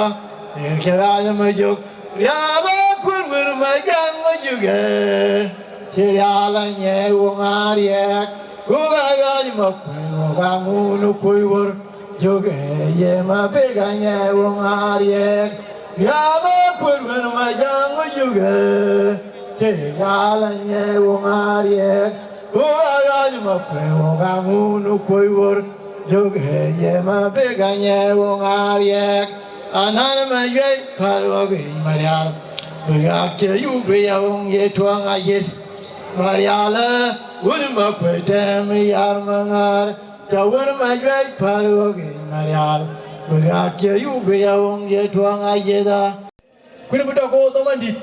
P: Kiraya Majuk, Yabakun Magan Majuge, Kirialanye Wungariak, Uga Makwe. Bangun kuiwur juga ye mabeganya wong ariek ya makur majang juga jalannya wong ariek uaya makwe bangun kuiwur juga ye mabeganya wong ariek anan majai kalwabe marial begake yube ya wong ye tuang ayes mariala wul makwe tem yar mangar Jawar Majok Maluach Marial, Begake Yubi Yawong Yetuang Ayeda. Kunabuta to Mandit,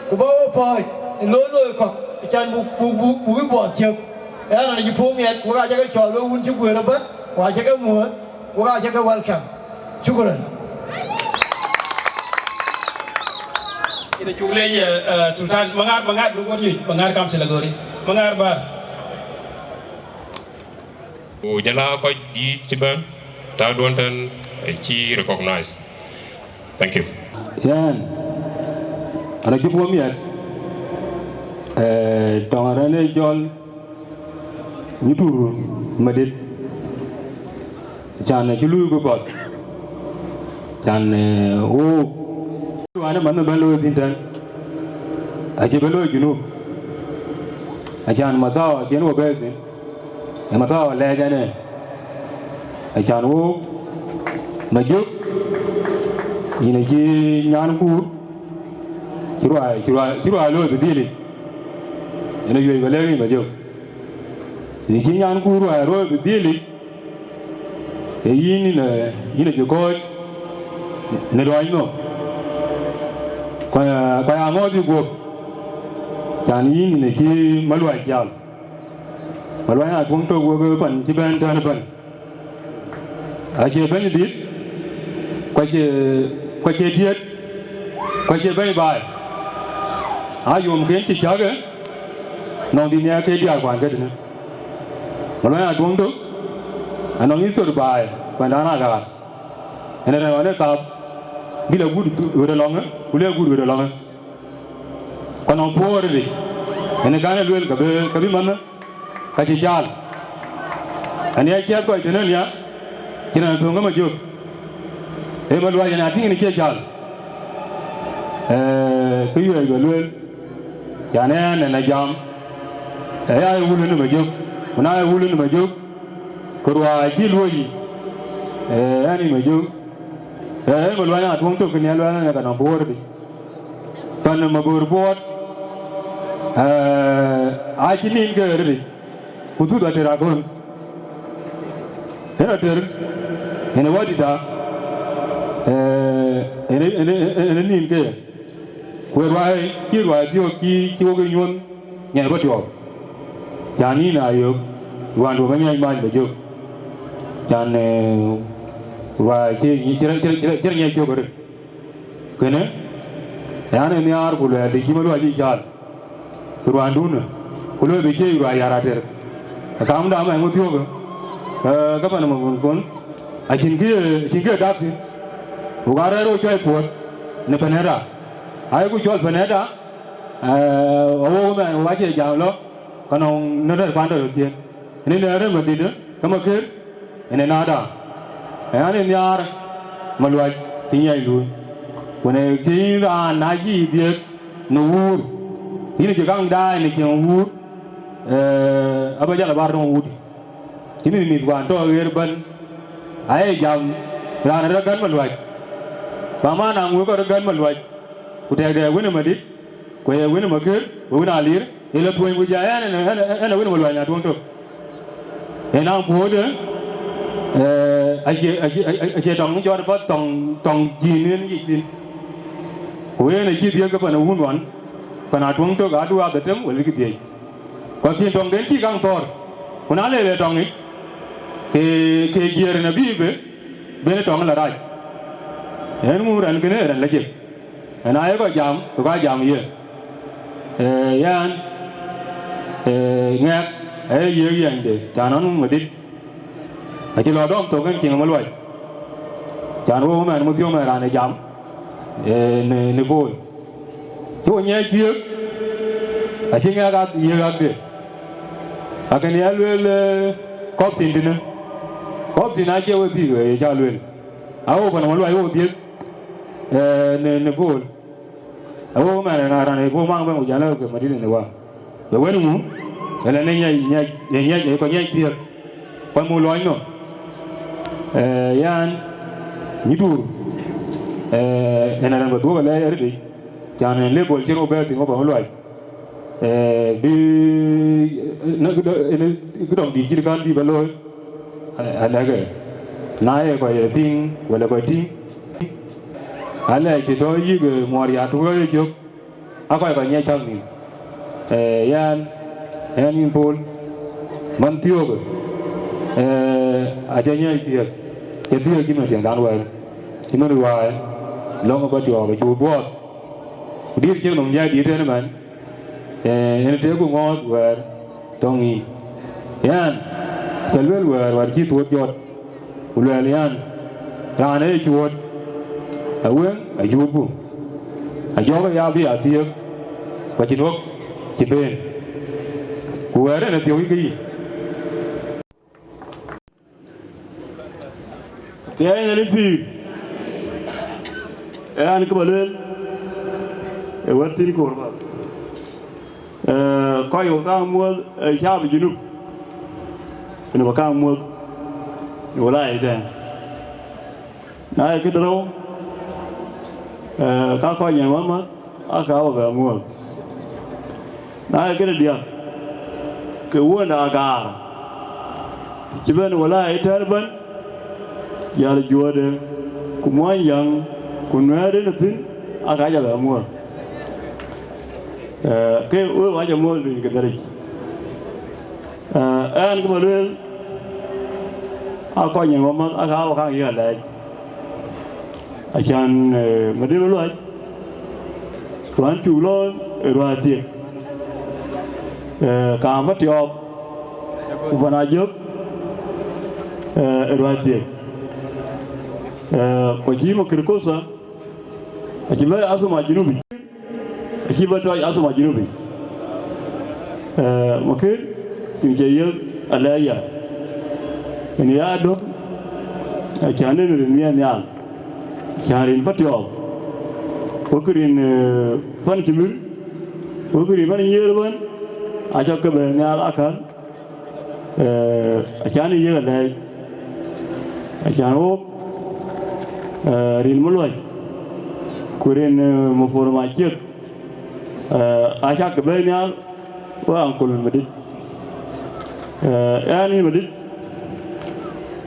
P: Kubawa Point, and Lolo Cock, the Chan Bubu Chip, and you pull me at Wajaka Cholo, won't you go about? Wajaka Moon, Wajaka welcome. Chukuran. In the Chule Sultan Mangat, Lugori, Mangar comes in the Gori, Mangar Bar.
Q: Jala ko di ciban ta don tan ci recognize. Thank you.
R: Yan ana jubo mi ak tongare jol ni turu madit jana ci lu ko bot jan o wana man balo tintan aje balo junu ajan mazaw jen wo bezin Mata oleh jane, acan wo Majok, ini ci nyanku, ciro lo berdiri, ini juga lagi Majok, ini ci nyanku lo berdiri, ini juga nedoaino, kaya ngodi go, can ini ci Maluach jal. Maluach Ajakguong to go pan ciban tan pan. Aje ban dit kwaje diet kwaje bai ayom ken ti chaga nong di nya ke dia kwan ke ne Maluach Ajakguong to anong isor bai pandana ga ene ra ne ta bila gudu de longa kule gudu de longa kono por di ene ga ne luel ka bi man Kaji jal, ani aja ko itu ni ya, kira tu ngam Majok, Maluach yang nanti ini jal, kuyu aja luel, jangan nana jam, ayah ulun ni Majok, mana ulun ni Majok, kerua aji luai, ani Majok, Maluach yang Ajakguong tu kini aluan ni kan ambor di, kan mabur buat, aji ni ke di. Kudu dah teragon, ini wajib dah, ini ni ke, kue ruai dia ki oke nyun nyai betul, jani na ayok, ruan ruan nyai mai Majok, jan ruai ki kira nyai jauh ber, kena, yang ini ar kule, di Maluach aji jal, ruan duna, kule biji ruai yara ter. Kamu dah mahu tiup, kapan mahu pun, a chin ge da ti ugara ro choi po ne panera ai ku chol panera o ma wa che ja lo kanong na da ban do ti ni ne re ma ti de kama ke ene na da ani nyar malwa ti nyai lu kone ki ra na ji die no wur ni je gang da ni ke wur abaja la bar no wudi kini mi wan to yer ban ai jam ran ra gan malwa ba ma na ngu ko gan malwa ku te de wini madit ko ye wini makir wini alir ele tuin bu ja ene wini malwa nya tuon to ena po de aje tong jo ba tong ji nen ji tin ko ye ne ji die ga pa na wun wan pa na tuon to ga du a betem wali ki die ko tin tong den ti gang tor kuna le tong ni ke gier na bibe bene tong la raj en mu ran kene ran la je en ay ko jam ye yan ngak ay ye yan de tanon mu dit a ti lo dom to kan king mo loy tan wo man mu tyo ma ran jam ne bol to nya tie a ti nga ga ye ga de a kan ya le ko tin dina ko tin a je wo ti ye ja le a wo ba mo loy wo tie ne bol a wo ma na ran ne bo ma ba mo ja la ko ma di ne wa be wenu mu ele ne nya ko nya tie ko mo loy no yan nidur ena ran batu wala erdi kan le bol jero be ti ngoba loy bi na gudom di jir kan di baloy ala ga na e ko ye ting wala ko ting ala ke do yi ge moria to ye jok akoy ko nye chang ni yan in bol man tiogo aja nye ti ke dia ki ma jang dan wa ki ma wa lo ma ba dio ba ju bo di che no nya di te na man ene te ku ngot wa tongi yan selwel wa ji tu jot ulwel yan ra ne ju awen ayu bu ayo ya bi a ti ba ji no ki ben ku wa ne ti wi ki te ay ni fi an ko balel e warti ko ba ko yo ta mo ya bi jinu ni ba ka mo wala ida na ke dro ka ko nya ma aka wa ga mo na ke dia ke wona ga jiben wala ida ban yar juode ku moy yang ku nuare na tin aka ja ba mo ke o wa ja mo ni ke dari an ko le aka nya ma aka wa ka ya la a chan ma de lo kwan tu lo ro ti ka ma tyo ku bana job ro ti kwa jima kirikosa akiba asoma jinubi akiba to asoma jinubi makin yeye alaya ni ado akane ni nyal charin patyo okirin fan kimir okirin ban yerban aja ke bengal akan akane ye alay akano rin mulai kurin mo forma cek aja ke bengal wa angkul medit yani medit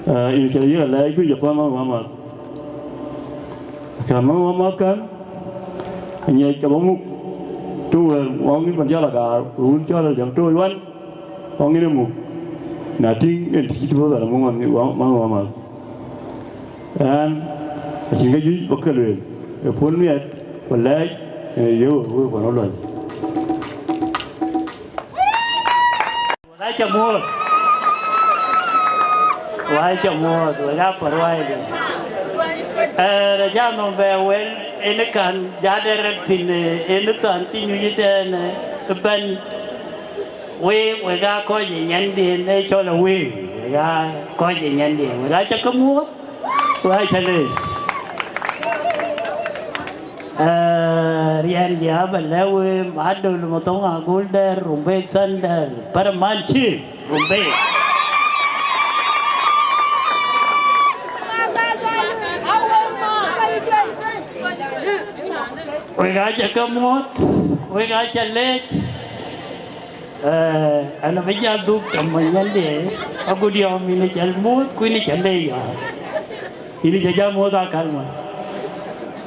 R: ini kaya alay ku Jepang Muhammad karena Muhammad kan hanya kamu tu orang ini penjara kar urun cara jam tu iwan orang ini mu nanti ini kita boleh Muhammad dan sehingga jadi bekerja pun ni pelaj yo pun orang saya cemur
S: wai cho mua rồi gặp phải wai đi rồi cha nó về well em kan giá để tin em toàn tin như thế này bên we ga coi gì nhận điện đây cho là we ga coi gì nhận điện we ga chắc có mua wai trả lời rian giá bên lẽ we mà đồ là một tông à golden rumbe sandal paramanchi rumbe we ga chắc có mua we ga trả lời ana bây du cầm nhân để aku dia mình chal mua kui ni chal đây ya ini jaja mua ta kalma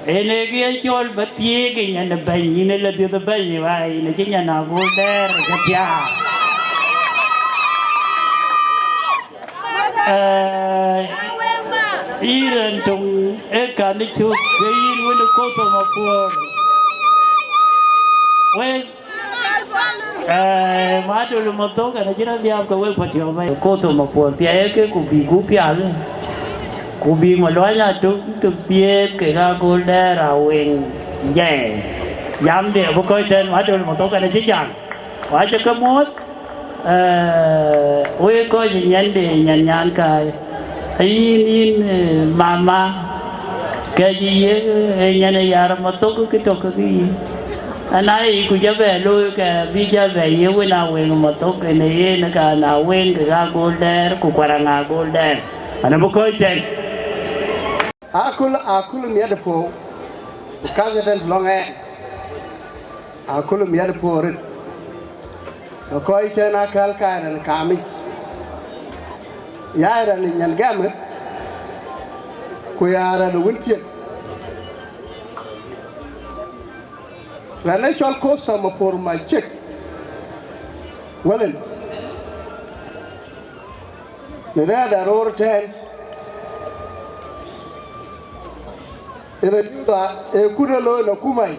S: ene kia chol batie cái nhà này bay ini là dia bay vậy ini chỉ nhà nào vô der japia iran tung eka ni chu gain winu koto mapur we mà đồ là một số cái này chỉ nó đi học cái quay phát triển vậy cô tôi mà buồn phía cái cụ bia luôn cụ bia mà nói là chúng tôi bia cái cô đẻ rau yên dẻ dám để vô coi trên mà đồ là một số cái này chỉ chẳng phải cho cái mốt ôi coi gì nhận để nhận cái in mama cái gì nhận này giờ một số cái trò cái gì anh ấy cũngจะvề lui cái bây về yêu với nào quen mà tốt cái này nó cả nào quen cái gà golden cũng qua ngà golden anh em coi trên
T: akul mi ada po kaza den longe akul mi ada po rit coi trên akal cái này kami ya ra ni nyan gam ku ya ra lu winti Rana chol ko sama por ma check walen ne da ror ten ere duda e kudalo na kumai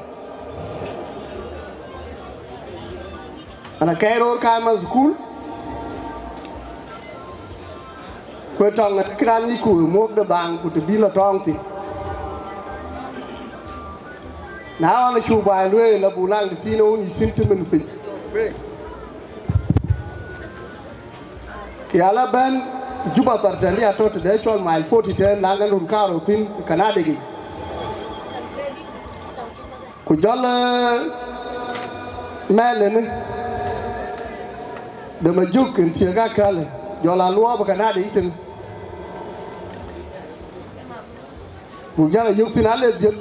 T: ana kairo ka ma school ko tong na krani ku mo de bang ku te bila tong ti now on chu bai lue la bulang de sino ni sentiment pe kiala ban juba tartali atot de chol mile 40 la ngalun karo tin kanade gi ku jol melen de ma juk en tiga kale jola luo ba kanade itin ku jala juk tin ale juk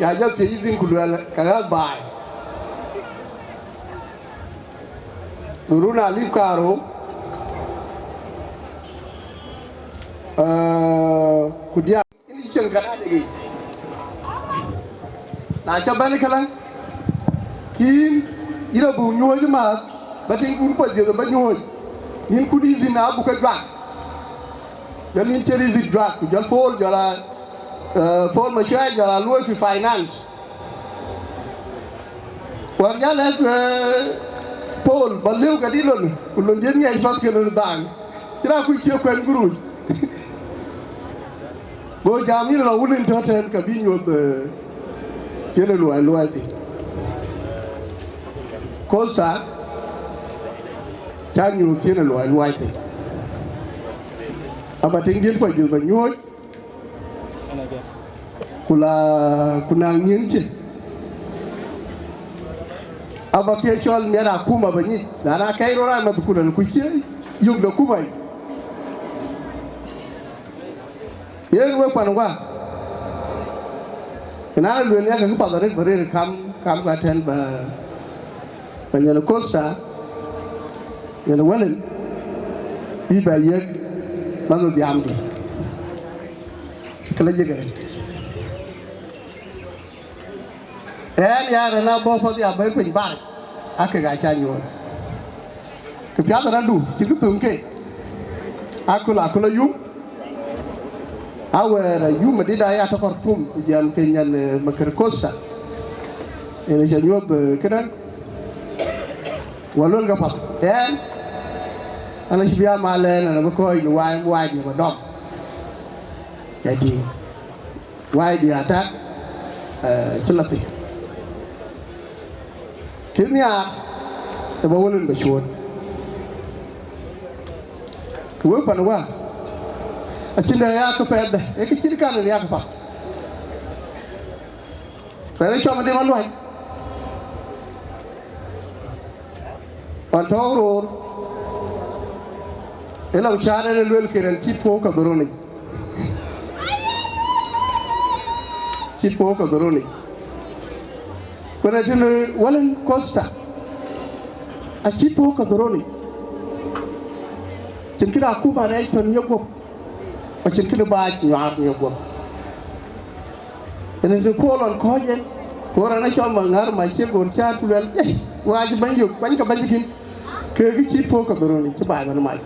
T: ya jab se izin kulwala kaga bai duruna lif karo kudia ini chen kana degi na cha bani kala kin ira bu nyoy ma batin kun pa je ba nyoy nin kun izin na bu ka drak dalin cheri zi drak jal pol jala Paul Majok jala luo fi finance warjala Paul baleu kadilon kulon jen ngai pas ke no bang kira ku ci ko en guru go jami la wulen toten ka bi nyot kele lo ati kosa chanyu tiene lo ati aba tingil pa ju ba nyoy kuna nyingi aba ke chol mera kuma bani dana kairo ra ma kuna ku ke yug da kuma yen we panwa kana lu ne ka pa da bare kam ga ten ba nyana kosa yana walen bi ba yek mazo bi amdi kala jega ya na bo fo ya bai pin ba aka ga cha nyo to pya da du ti ku tum ke akula yu awera yu medida ya ta fartum ku jam ke nyal makar kosa ene ja nyo be kedan walol ga fa ana shibia male na ba ko ni wai di ba dom ya di wai di ata chulati kimia ta ba wonun ba shon tuwe panwa achinda ya ko pedda e ki chirkana ya ko fa Majok Madit Maluach Pantoro ela uchara le luel kiran tipo ka doroni kuna tene walan costa a tipo ka doroni cinkira ku ba rai ton yego o cinkira ba nyaar yego ene de kolon koje ko rana choma ngar ma che gon cha tulel waji banyo ban ka banjikin ke gi tipo ka doroni ci ba ban mai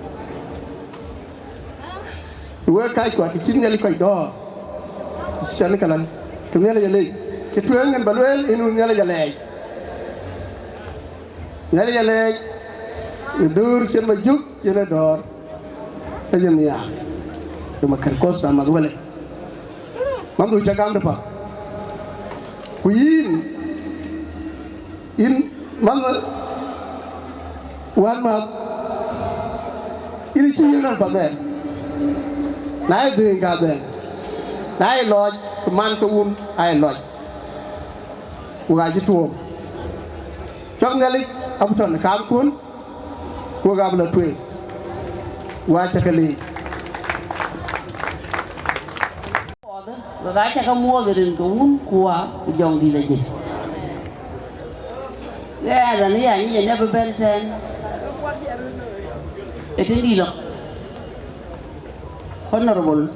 T: we kai ko ti cingal ko do shan kalan to ngel yele ke to ngen balwel inu ngel yele dur chen ma juk chen dor tajem ya to makar ko sa magwale mamdu jagam dafa kuyin in man wan ma ini cinan pa be nai Dinka be nai loj man ko ai loj wa ji to chok ngali abuton kam kun ko gabla tue wa chakali
S: và cha có mua về rừng cũng của dòng đi là gì nghe là này như vậy nó bên trên cái tiếng đi rồi honorable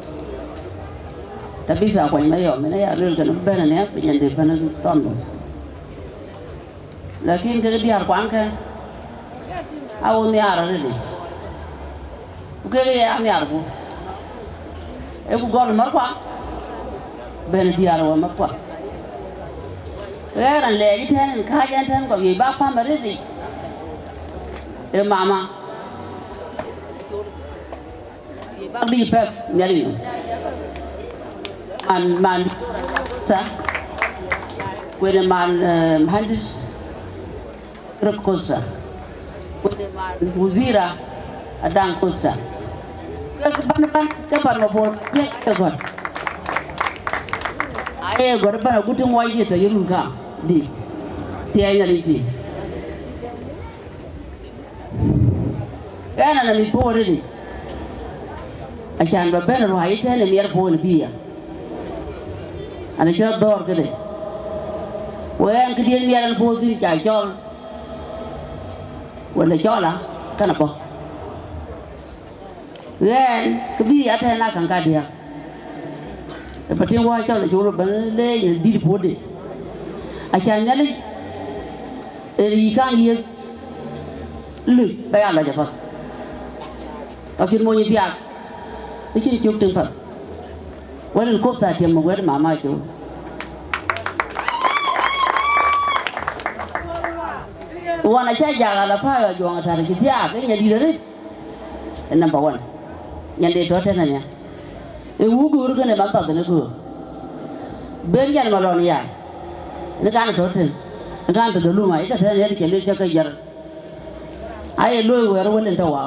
S: tapi sa ko na yo mena ya lel kan bena ne pe nyande bena ton lakin ke biar kwan ke awu ni ara ne ke ya ni arbu e bu gol mar kwa ben diar wa mar kwa ran le ni tan ka jan tan ko yi ba pa mare ni e mama ba di pe nyari man sa wede man handis rekosa wede man wuzira adang kosa ke ban no bol ke gon aye gor bana gutum waje to yirun ka di tiya nyari ti kana na mi pore di achan ba bana ro ayi tane mi yar ko ne biya ana cho dor ke de wen ke dien mi ran po ti cha chol wala chola kana po wen ke bi ate na kan ka dia e patin wa cho le jolo ban le ni di po de achan nyale e ri kan ye lu ba ya la ja fa akin mo ni biya ni chin chuk tin fa wala ko sa tiam mo wer mama jo wana cha jaga la pa yo jo ngata ri dia ke nya di re number 1 nyande to tena nya e wugo ru ne ba ta ne ko ben jan ma lon ya ne kan to ten kan to lu ma ita tena ya ke le ka jar ai lo wer wala ta wa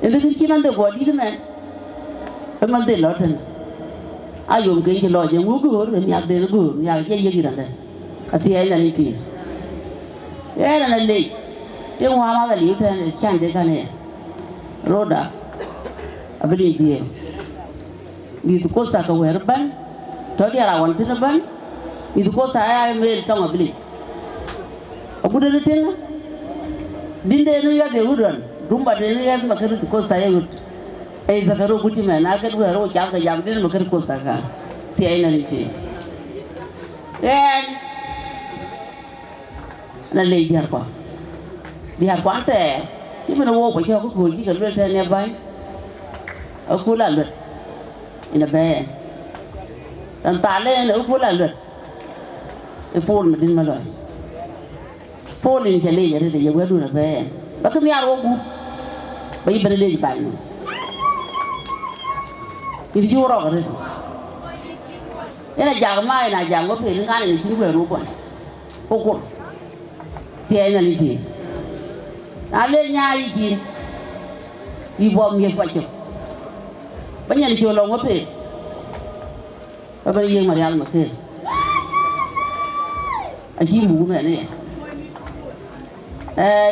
S: ele kin kinan de body de men e man de loten ayum ke ji lo je wugo ru ne ya de ru ya ke ye gi ran de ati ai na ni ti era na le te wa ma ga li ten chan de kan ne roda abri die ni ko sa ka wer ban to dia ra won tin ban ni ko sa ya me ta ma bli abu de ten dinde no ya de udon dumba de ya ma ka ko sa ya ut ai za ka ro guti me na ka ro ja ka yam de ma ka ko sa ka ti ai na ni ti na le diar kwa ante ti me no wo ko cho ko ji ka le ten ne bai aku la lut ina be dan tale ne aku la lut e fon me din ma lo fon ni jale ya de ye wedu na be ba ka mi aro gu bai bere le bai no ni ji woro re ena jang mai na jang go pe nga ni ji ko ru ko tie na ni ji na le nya yi ji yi bom ye pa cho ba nya ni jo lo go pe ba ba yeng ma real ma ke a ji mu me ne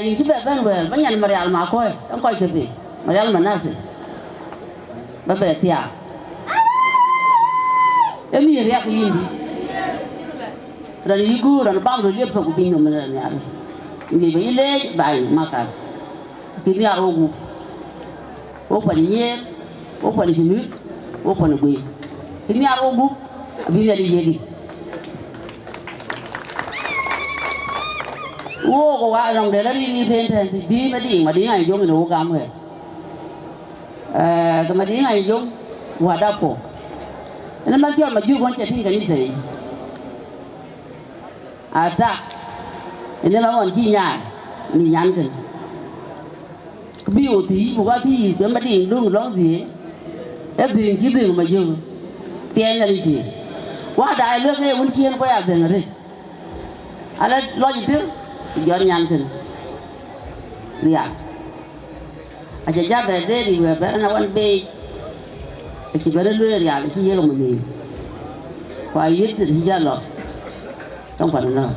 S: yin ji ba ban we ba nya ma real ma ko an ko ke pe ma real ma na se ba ba tia emi ria ko yindi ran yi gu ran bang ro le pa ku bin no me ne ya ni ba ile ba ma ka ki ni aro gu o pa ni ye o pa ni jimi o pa ni gui ki ni aro gu abi ya di ye di wo ko wa long de la ni pen ten bi ma di ngai yo no ga mo ka ma di ngai yo wa da po ina ma kyo ma ju gon che tin ga ni sei ata ina ma gon ji nya ni nyan ken bi o ti bu ga ti se ma di lung long zi e bi ji bi ma ju tien ga ni ji wa da le ke un chien ko ya den re ala lo ji ti jor nyan ken ria aja ja be de ri we be na wan be ki bere lu ria le ki ye ko mi kwa yit ri ja lo tong pa na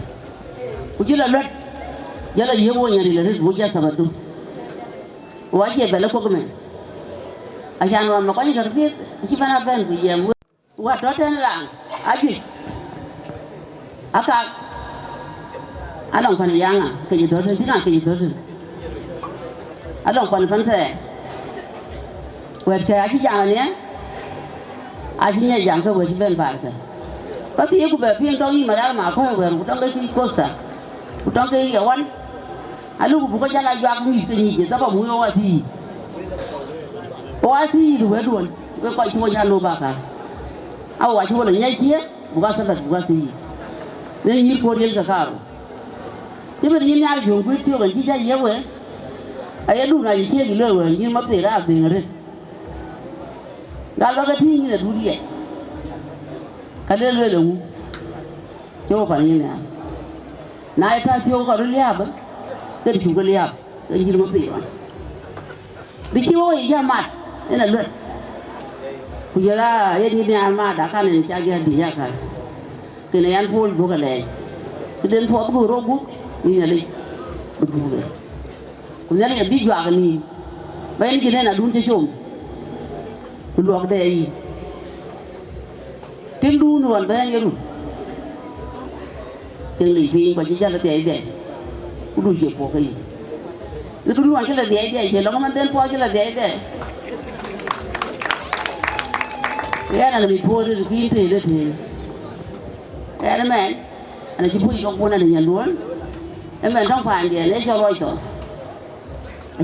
S: ku ji la let ya la ye wo nya ri le bu ja sa ba tu wa je be le ko me aja no ma ko ni gar ti ki bana ben ku ye wa to ten la aji aka along pan yanga ke ji doten tina ke ji doten along pan pan the wer ke aji jang ne aji ne jang ke wer ben ba ke ba ti ku be pin to yi ma dal ma ko wer ku tong ke ki kosa ku tong ke ya wan alu ku ko jala jwa ku ni te ni je sa ba mu yo wa ti du we duon we ko ti mo ja lo ba ka aw wa ti wo le nyai ti bu ga sa ba bu ga ti ne ni ko del ka ka thế bây giờ nhà dùng quyết tiêu cái chi ra nhiều vậy, ai đủ này chi cái lừa vậy nhưng mà phải ra tiền rồi, gạo cái gì là đủ đi, cái đấy lừa đúng, chỗ phải như này, này ta tiêu cái lừa bớt, cái chủ cái lừa, cái gì mà phải, đi chiếu cái gì mà, đây là lừa, bây giờ là ai đi nhà mà đã cái này cha cái đi ra cái này ăn phô vô cái này, cái đến phô cái rô bút ni na le budu ko nyali bi jwa ni bayen ki na dun te chom ku lok de yi tin du no wan bayen yeru tin li fi ba ji jala te de ku du je po kai du wan jala de je lo man den po jala de ya na mi po de ki te de te ya na men ana ji pu ko ko na de nyan luon em mình trong phải để lấy cho rồi thôi,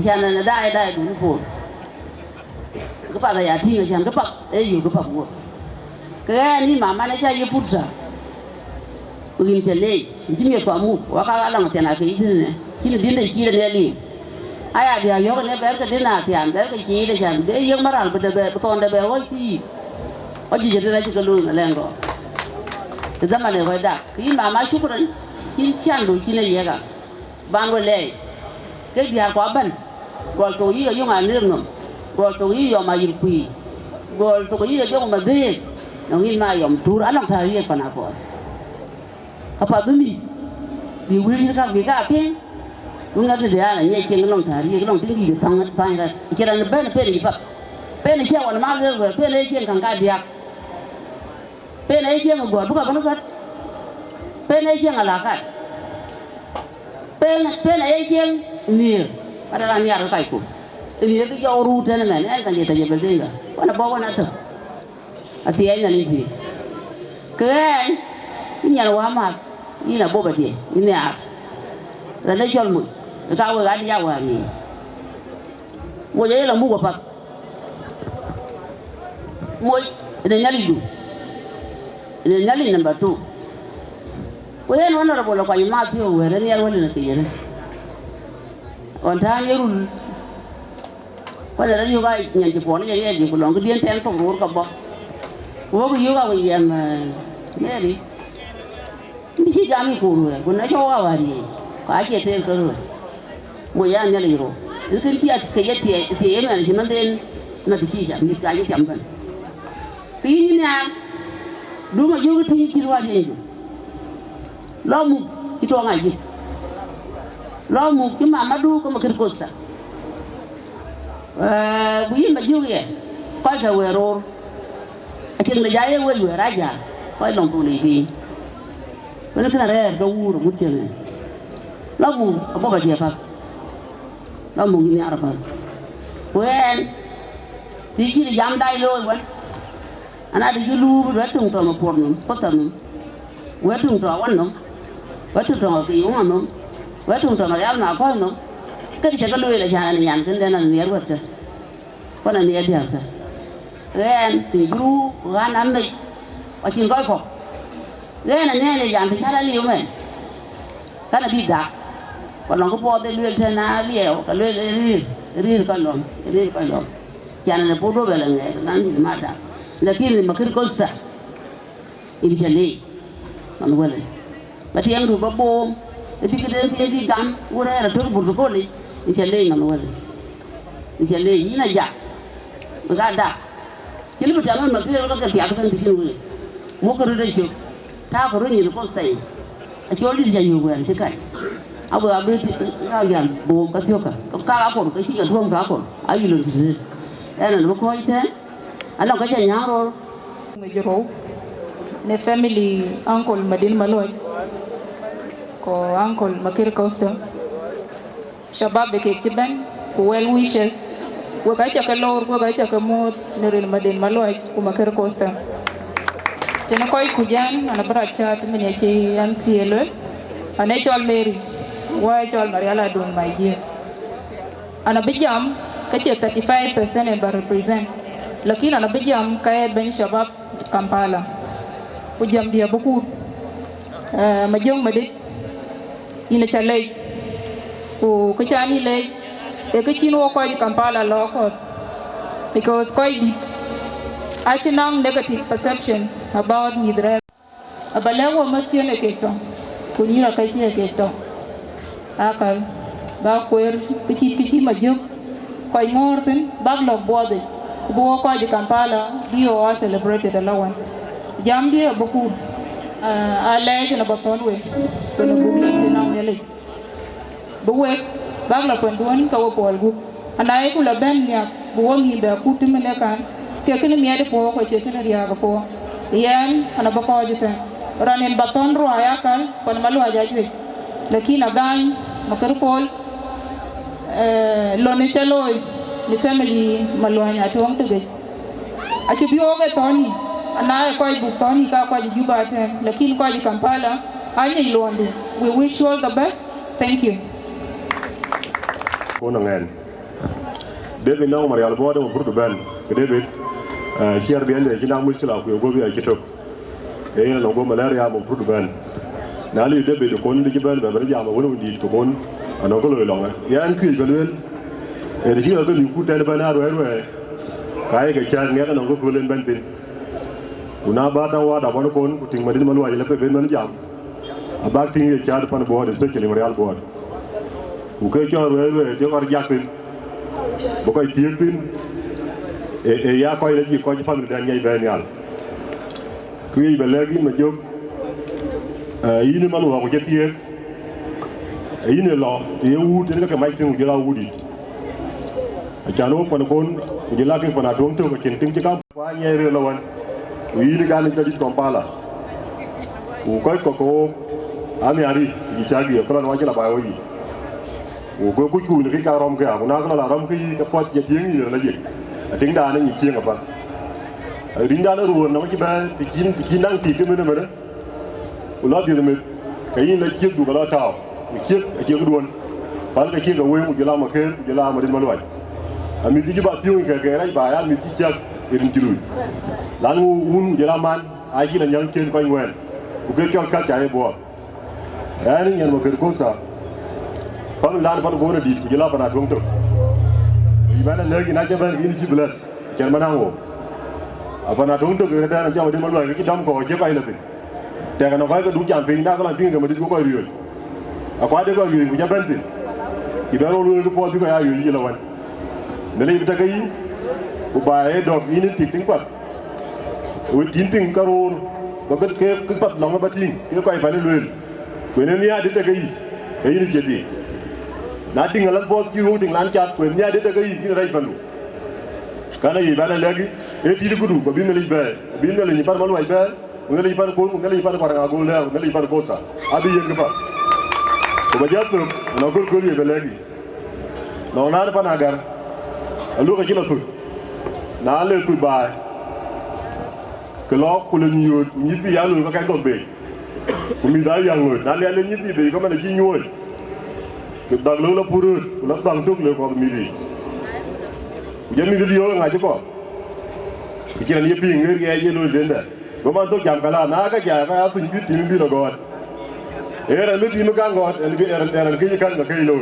S: cho nên là đại đủ phụ, các bạn là giả thi cho nên các bạn ấy nhiều các bạn mua, cái này mà lấy cho yêu phụ sa, mình chơi lấy, chỉ biết có mua, và các bạn làm thế nào cái gì này, chỉ là đến đây chỉ là lấy, ai à bây giờ cái này bé cái đến nào thì ăn, bé cái gì để ăn, để yêu mà ăn, bây giờ còn để bé ơi thì, ở chỉ để lấy cái lúa mà lên rồi, cái zaman này vậy đó, cái mà chụp rồi chín chăn đồ chín này cả, ban rồi lấy, cái gì có bẩn, gọi tôi ý ở trong hàng nước nữa, gọi tôi ý ở mà yên quỳ, gọi tôi ý ở trong mà về, nó in mà yểm thú ăn lòng thà riêng còn nào có, apa tu ni, di wiri sekarang kita apa? Mungkin ada dia lah, ni cengeng lòng thà riêng, lòng tinggi di tangan ra, kira ni ben ni pak, ben siapa orang malu ke, ben ni cengeng kangkar dia, ben ni cengeng gua bukan apa nak pen ai cheng ala kat pen ai cheng ni ada la niar kai ku ni tu jo ru ten men ai kan je beldinga wana bawa na tu ati ai na ni ti ke ni ya wa ma ni na bo ba ti ni ya la le jol mu ka wa ga dia wa ni wo ye la mu ko pa mo ina nyali du ina nyali number 2 When honorable kwa Matthew were any one in the theatre. On time you ko da yu ga nyen ji po ne ye ji ko long dien ten ko ro ka bo wo ko yu ga ko yem ne ri mi ji ga mi ko ro ko na jo wa ri ka ke te ko ro mo ya ne le ro kin ti at ke ye ti ye na ji nan den na ti ji ja mi ga ji jam ban ti ni na du ma yu ti ti wa de lo mu ito nga ji lo mu ki mama du ko ma kir ko sa bu yin ma ju ye ko sa we ro a kin da jaye we raja ko long tu ni bi ko na kana re do wuro mu ti ne lo mu ko ba je fa lo mu ni ara fa wen ti ji jam dai lo wan ana de lu do tung to ma por no ko ta no we tung to wan no we tung to ki wan no we tung to ma ya na ko no ke ti ka lu le jana ni yan ken de na ni er wata ko na ni er ya ta ren ti gru wan an ni wa chin ko ren na ne le yan ti ka li me ka na bi da ko long ko po de lu te na li e ka lu ri ko long jana ne po do be le ne na ni ma da lakini makir ko sa in jale man wala bati yang ru babo e bi kede di gam wura era to burdu ko li in jale man wala in jale ina ja ga da kili bi tamal makir ko ka tiya ko san dikin wi mo ko ru de ta ko ru ni ko sai a ko li ja yu wan ti kai abu abu ga ga bo ka tiyo ka ko shi ga duom ka ko ayi lo ti ena no ko ite ala ko nya ro
U: Majok ne family uncle Madit Maluach ko uncle Makir Costa shabab ke kiban ko well wishes ko ka ta kalor ko ka ta mo ne rin Madit Maluach ko Makir Costa tena koy kujan ana bracha tmen ya ci an cielo ane chol meri wa chol mariala don mai je ana bijam ka ce 35% and represent lakini ana bijam kaya ben shabab Kampala ujam dia buku Majok Madit ina challenge so kichani lej e kichino ko Kampala loko because koi dit achinang negative perception about midre abalawo matiene keto kunira kachi keto akal ba kwer kichi Majok koi ngorten baglo bode buo ko di Kampala dio are celebrated alawan jam dia buku ale na batonwe to no bugi na mele buwe bagla pandon ka wo polgu ana e kula ben nya buo mi be ku timene kan ke kene mi ade po ko che kene ria ga po yan ana ba ko jita ranen baton ro aya kan kon malu aja jwe lakini agan makar pol lo ne chaloy ni family malwanya tong tege achi bioge toni ana ko ibu toni ka ko juba ten lakini ko Kampala anye ilondu we wish you all the best thank you
R: ko nangen David no marial bodo mo burdu ben David share bi ande jina mushkila ko gobi a kitok e ina no go malaria mo burdu ben na li David ko ndi ben be bari jama woni ndi to bon ana ko lo longa yan ki galwel e de jiga ni ku tele bana ro kai ga chan ne no ko len ben tin una ba da wa da bon kon ku ting Madit Maluach le pe ben man jam abak ting ye chad pan bo de so chele marial bo ku ke cho ro de war jakin bo koy tin e ya koy le ji ko ci famille dan ngay ben yal ku yi be legi ma jog yini man wa ko ci tier yini lo ye wuute nga ke may tin jila wudi a jano ko kon jila ke fana dom to ko ken tin ci kam wa ñere la won yini ga ni ci Kampala ku koy ko ami ari ji chagi ko la wa ci la bayo yi o go ku ni ka rom ka na ko la rom ki ka pot je tieng ni la je ting da ni chieng apa rinda na ruon na ki ba ti kin nang ti ke me me u la di me ka yin la chi du ka la taw u chi duon pa ka chi ga we mu jela ma ke jela Madit Maluach ami ji ba tiong ka ga rai ba ya mi ti chak irin tilu lan un jela man a ji na nyang ken ko ngwen u ke ka ka ja e bo ya ni nyan mo ke ko sa pan lan pan go na di jela bana dong to ibana lagi na jaban ini ci belas cer manango apa na tonto ke da na jaw de malwa ki dam ko je bay la bi te ga no ko du jam fi na ko la tinga ma di ko riyo akwa de ko riyo ku jaban ti ibaro lu ko po bi ko ya yo yi la wan ne le bi ta kai ku bae dog ini tik ting pat o tin ting karor ko ke pat no ma batin ke ko ay fa ne lu ko ne ya de ta kai e ini je di na dingalan bos ki ro ding lan chat ko nya de daga yi rai fandu kana yi bana lagi e ti gudu ko bi meli be bi meli ni par malu ay be ngali par ko ngali par par ga go le ngali par ko sa abi yeng fa ko ba jat no gol gol yi be lagi no na pa na gar alu ka jila fu na le fu ba ko lo ko le nyu ni bi ya lu ka ka ko be ko mi da yang lu na le ni bi be ko ma na ji nyu dag lo la pour la bang tuk le ko mi bi je mi di yo nga ci ko ci la yebi ngir ye ye lo denda do man to jam kala na ka ja ka su bi ti mi lo got era mi bi mi ka got el bi era ke kan ka kai lo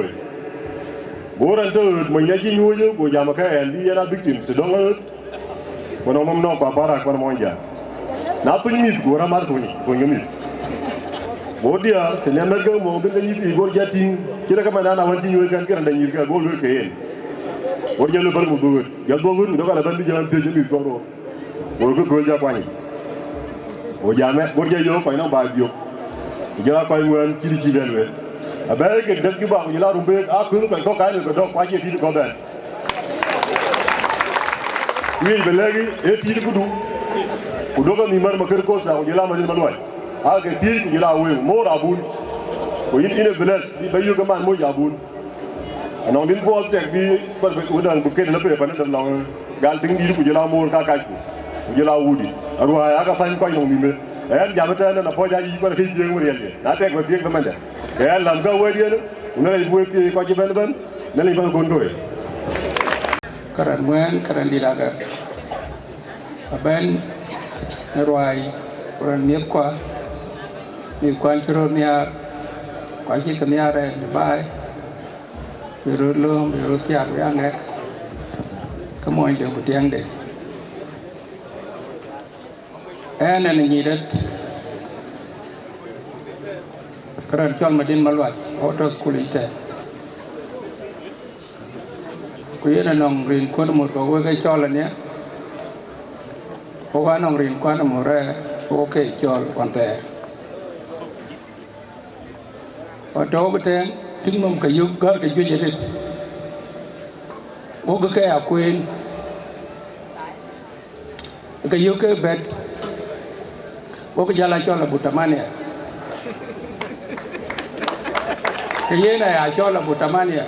R: boran to mo nya ji nyu yo ko jam ka el bi era victim se do ko no mom no pa para ko mo ja na tu mi ko ra mar ko ni Bodia, te ne merga mo gën yi gor jatin ci la ka ma na won ci ñoy kan kan dañuy ka gol ke yeen wor jëlu bal mu dogut jël bo wër do ko la ban di jëlam te jëmi ko ro wor ko gol ja kwani o jame wor jël yo ko na ba bio jëla ko ngën ci di ci belwe abaye ke dëgg ba ñu la rumbe a ko ko ka ko do kwa ci fi ko ben wi be legi e ti di gudu ku do ko ni mar ma kër ko sa o jëla ma ni ma loy aga ti ku jila we mo rabun ko yin ine beles bi bayu ga man mo jabun anon din bo tek bi par be udan bu ken la pe pan da long gal ting di ku jila mo ka ka ku jila wudi arwa aga fan ko no mi me en jamata na po ja yi par ki jeng mo yelle na tek ko tiek man da en lam ga wedi na lay bu ki ko ci ben ben na lay ban ko ndoy
D: karan muen karan di daga aben rwai ran niep kwa ni kwan chiro nia kwa chi kania re bai ru lom ru tiar ya nge ka moy de bu tiang de ene ni det Majok Madit Maluach auto school ite ku yena nong rin ko mo ko we ga chol ne ko ga nong rin ko mo re ko ke chol kwante Oto beten ting mom ka yug gar ka juje dit o ga ka akwen ka yug ka bet o ka jala chola butamania yena ya chola butamania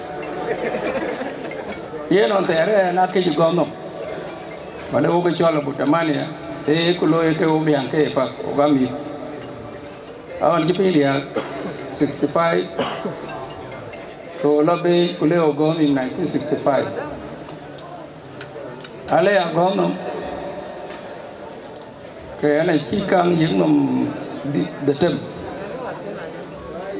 D: yena on tere na ke jugono wala o ga chola butamania e ku lo e ke o bian ke pa o ga mi awan jipilia 65 to labe kule ogon in 1965 ale agon ke ana chikang yingum de tem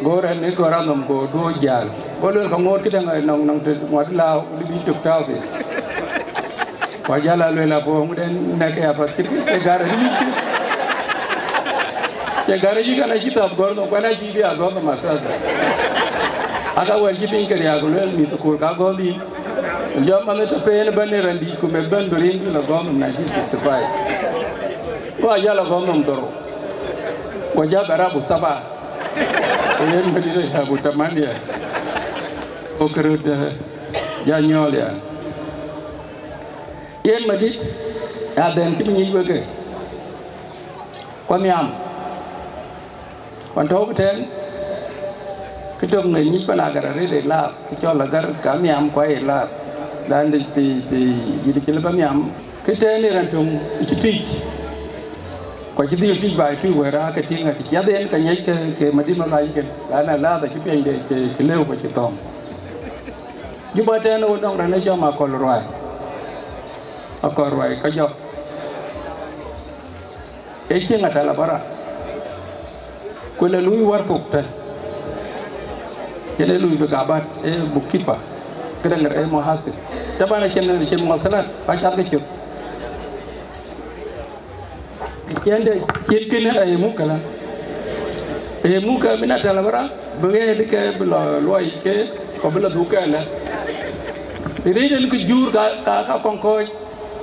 D: gore ne goranum go do jal golol ko ngot kidanga nong nong te ngot law li bi tuk tawse ko jala le la bo muden nek ya fa ci gare ni ke gare ji kana kitab gorno kana ji bi agon ma sasa aga wel ji bin kari agol mi to ko ka gondi jo ma ne to pe ne ban randi ko me ban do rin la gon 1965 ko ajala gon nom doro ko ja barabu saba yen beli re habu tamania o kerut ja nyol ya yen madit ya den ti mi wege ko miam kon to ten kitong ne ni pana gara re de la cho la gar ka miam ko e la dan de ti yidi kile ba miam kitene ran tum ti ko ci di ti ba tu wera ka tinga ti ya den ka nyai ke Madit Maluach ke ana la da ci pen de ke lew ko ci tom ju ba den wo dong ran jo ma ko roi akor wai ka jo e ci ngata la bara ko le lui war fuk ta ele lui be gabat e bukipa kadang ngerai muhasib. Tapi nak cina masalah pasal kecil. Kianda kena muka lah. Muka mina dalam orang begitu ke bela luai ke kabela duka lah. Jadi dan kejur ka kongkoi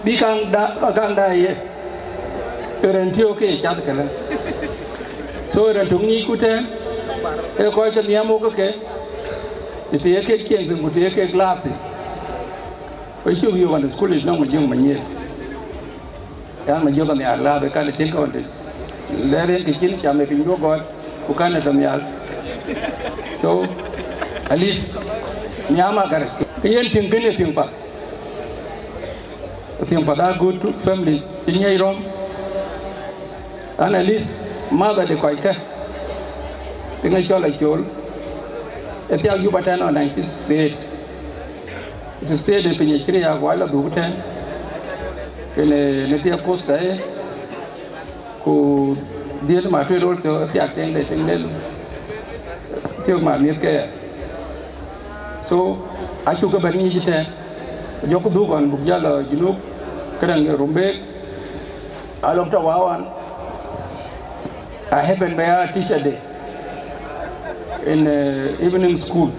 D: di kang dah ye. Kerentio ke cat ke lah. So rentungi kuda. Kau macam ni amu ke? Itu ye ke kian tu, itu ye ke kelas. Itu you kan sekolah itu nama jeng menyer. Kan menyer kan ya Allah bekan itu kan itu. Leren kecil cuma pinjau god, bukan ada mial. So, at least nyama kan. Kian tinggal ni tinggal. Tinggal dah good family. Sini irom. And at least mother de kau ikut. Dengan jual. Itu yang you batan on 96. Sucede de penyekiri ya wala bukan ini dia kos saya ku dia tu mati rol so tiap tengde tiap macam ke so aku ke bani kita joko dukan bukjala junub kadang rombek alom tawawan I happen by a teacher day in evening school.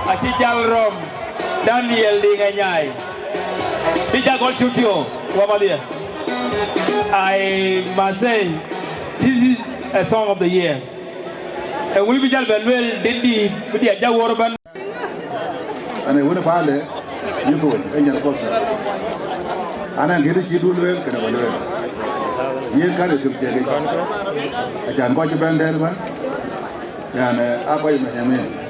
R: Acijal Rom, Daniel Dinganyai. Dijagol Chutio, Wamalia. I must say, this is a song of the year. And we will be well, Dindi, with the Ajakguong.
H: And I want to find it, you go, and your person. And I get it, you do well, can I well. You can't do it. I can't watch a band there, man. And I buy my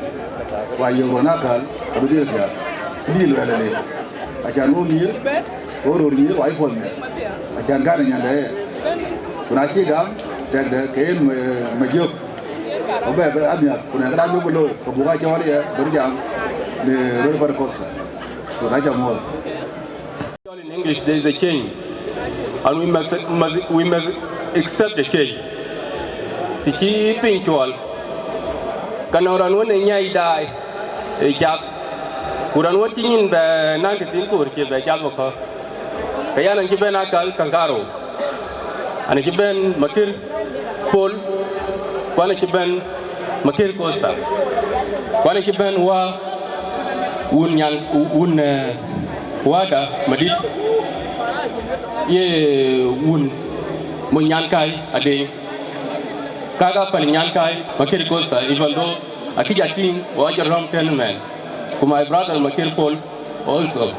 H: why you run a car, I will do it. Deal well, I can go near, or near, I want me. I can get in there. When I see them, take the came Majok. Obey, when I got below, for Bukajoria, Burjam, the river coaster. So that's a more.
R: In English, there is a change, and we must accept the change. The key punctual. Kanoran one nyai dai jak kuran wati nin be nan ke tin kur ke be jak ko kaya nan ke ben akal kankaro an ke ben makir pol kwana ke ben makir kosa kwana ke ben wa un wada madit ye un munyan kai ade kaga palinyan kai makir kosa even though akija ting wajar rom ten men to my brother makir Paul also.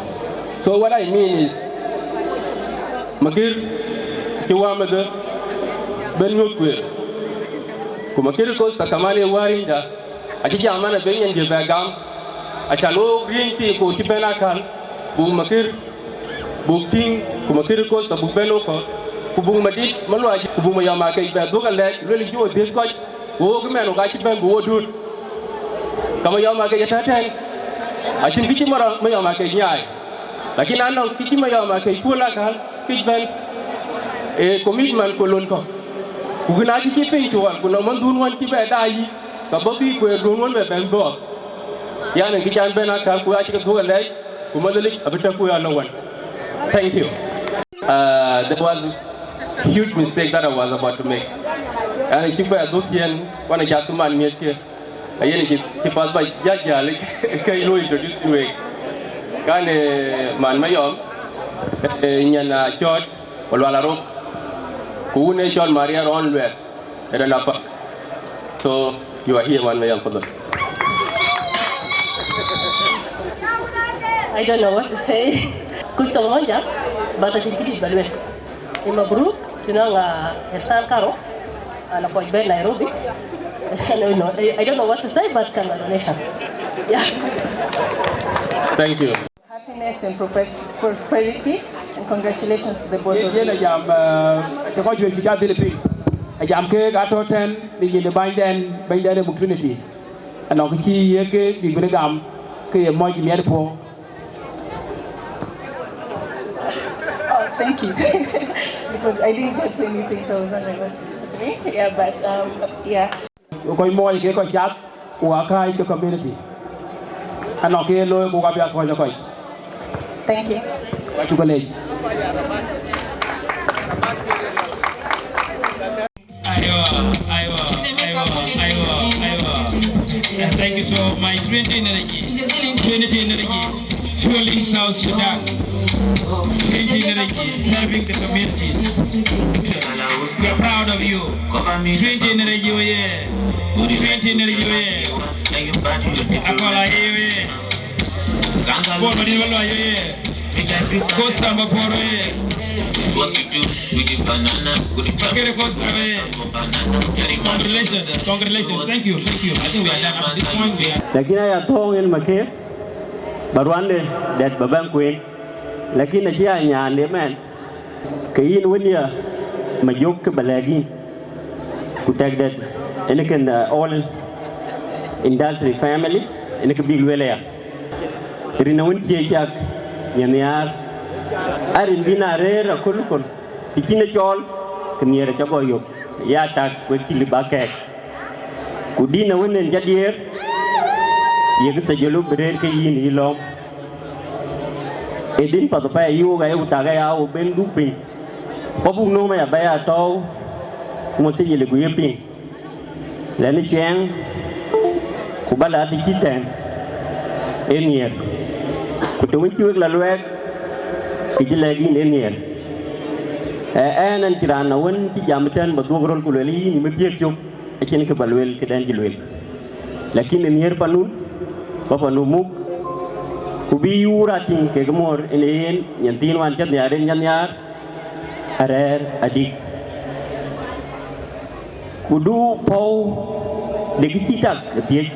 R: So what I mean is makir kiwamada ben yokwe ko makir kosa kamale warinda akija amana ben yende bagam achalo rinti ko tibena kan bu makir bu ting ko makir kosa bu benoko
B: Kubung Madit Maluach, Kubung Yamaka, Duka, really do this God, Wogan, Gachipan, Wood. Come Yamaka Yatan. I think Kichimara Mayamaka Yai. Like in Anno Kichimayamaka, Pulaka, Kitban, a commitment Kolonko. Who can actually keep to one, Kunaman one Tibet Dai, Kabobi, who don't want to bend Bob. Yan and Kichan Benaka, who actually go a leg, who motherly, a bit of no one. Thank you. That was a huge mistake that I was about to make. And I keep a Dukian, one of Jatuman Metia. I keep us by Jaja, like, can you introduce to me? Can Man Mayom, Yana Church, Olaro, who nation Maria Ronwell, and an upper. So you are here, one Mayam for them.
E: I don't know what to say. Good Solomanja, but I think it is Balwet. In my group, Tunanga, San Caro, and a point bed Nairobi. I don't know what to say, but congratulations. Yeah.
B: Thank you.
E: Happiness and prosperity, and congratulations to the both of you.
M: I am Atoten, the Biden opportunity. And Okichi Yeke, the Brigam, Kay Moji Medpo.
E: Thank you. Because I didn't get anything, so I was wondering what's happening. Yeah, but yeah.
M: Going more, you get a job, Waka in the community. And okay, Loy Bogabia Koi.
E: Thank you.
M: What you college?
V: Thank you so much. 20 energy, fueling South Sudan. 20 energy, serving the communities. We are proud of you. 20 energy, yeah. 20 energy, yeah. Akola, yeah. Bono di walwa, yeah. Costa Maporo, yeah. What you do with the banana, with the congratulations. Thank you. I think we are done at this point.
W: Lakini ya tong in make barwande that babang queen. Lakini dia nyane man. Kayin winya Majok Balagi. Kutak that eniken all industry family enik big welaya. Rinawin chiak nyanyar. Arin bina rare kulukul. Tikine chol keniere chagoyo. Ya tak wekili bakek. Kudina wenen jadier. Yek sajulu brer ke yin ilom. Edin patapa yoga utaga ya o bendupin. Pabu no ma ya baya taw. Mo se yele guyepin. Lani cheng kubala tikiten. Enier. Kutuwi kiwek la lwek. Kijilagi enier. An tirana wen ki jamten badugron kuleli ni metiek chok. Achen ke balwel ke dan jilwel. Lakini enier panun papa numuk kubi yura ting ke gmor enen yantin wan chat yaren nyanyar arer adik kudu pau de kititak tiek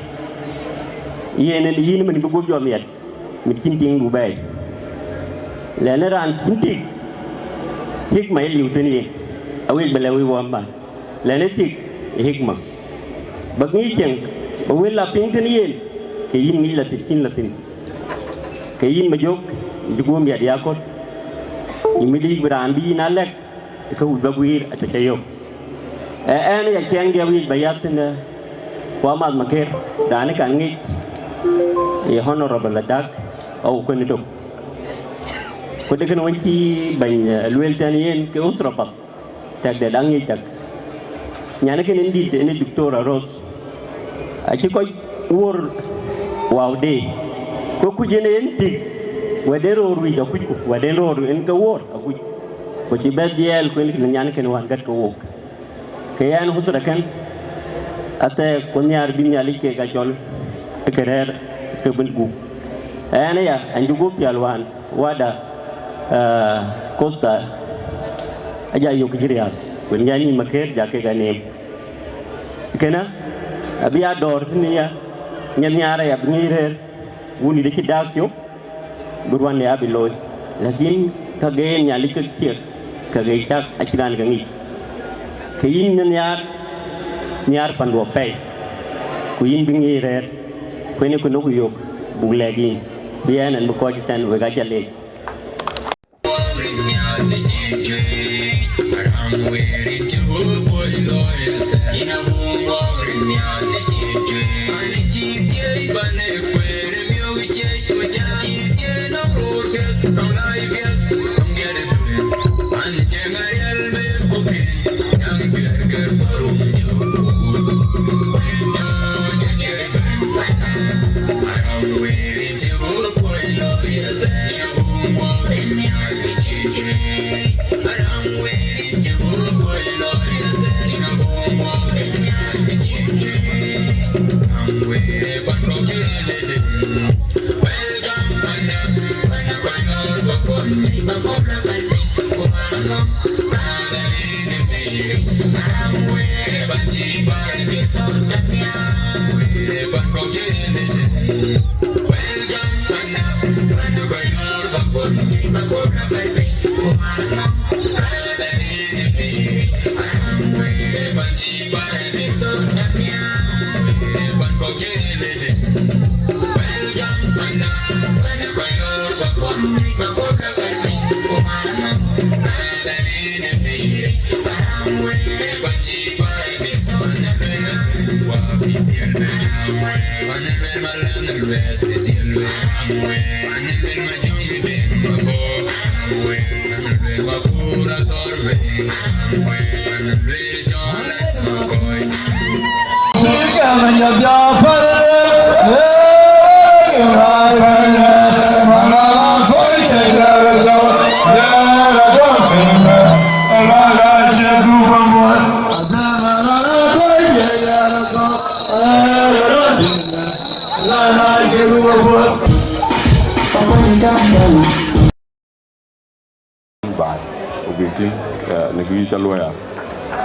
W: yenen yin men bugo jomiet mit kinting du bay leneran kintik hikma liuteni awil belawi wamba lenetik hikma bagni cheng awil la pingten yen ke yin ni la tikin latin ke yin Majok dugum ya diakot imidi brandi na lek ko bagwir atayo an ya cheng dia wi bayatna wa ma maker dan kan ngi e honorable adak au ko ni dok ko de kan wanci ban luel tan yen ke usrafa tak de dangi tak nyane ken indi ne doctor ros a ci ko wor wow day ko kujene enti wadero wi da kuku wadero en ka wor aku ko ci bediel ko ni nyane ken wan gat ko wok kayan husra kan ate ko nyar bi nyali ke ga jol kerer ke bungu ene ya anju go pialwan wada kosta aja yo kijriya ko nyani maker jake ga ne kena abiya dor ni ya nyanyara ya bngire wuni de ci dakyo burwan ya biloy lakin kage nyali ke kier kagaichak achiran gangi kayin nyar panduo pay kuyin bingi rer kwene kuno kuyok buglegi bien and buko jitan wega jale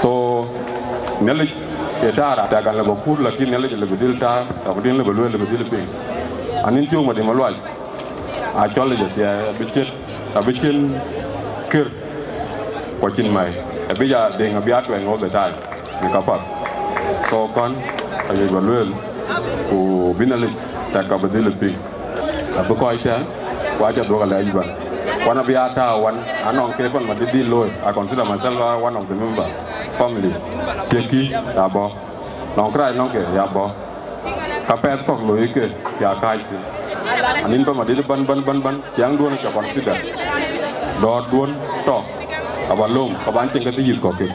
K: so nele edara ta kan lebo kur la kin nele lebo dilta ta bodin lebo lebo dilpe anin tiyo Madit Maluach a cholle je ya bichen kir ko chin mai abija de ngabiat we ngobe ta ni kapat so kon ayo balwel ko binale ta ka bodilpe abu ko ita wa ja do gala iban wana biata one anong ke kon Madit loy I consider myself one of the member family teki abo nong krai nong ke abo kapet kok loy ke ya kai anin pa Madit ban chiang duon ka consider do duon to abalom ka ban ting ka ti ko ke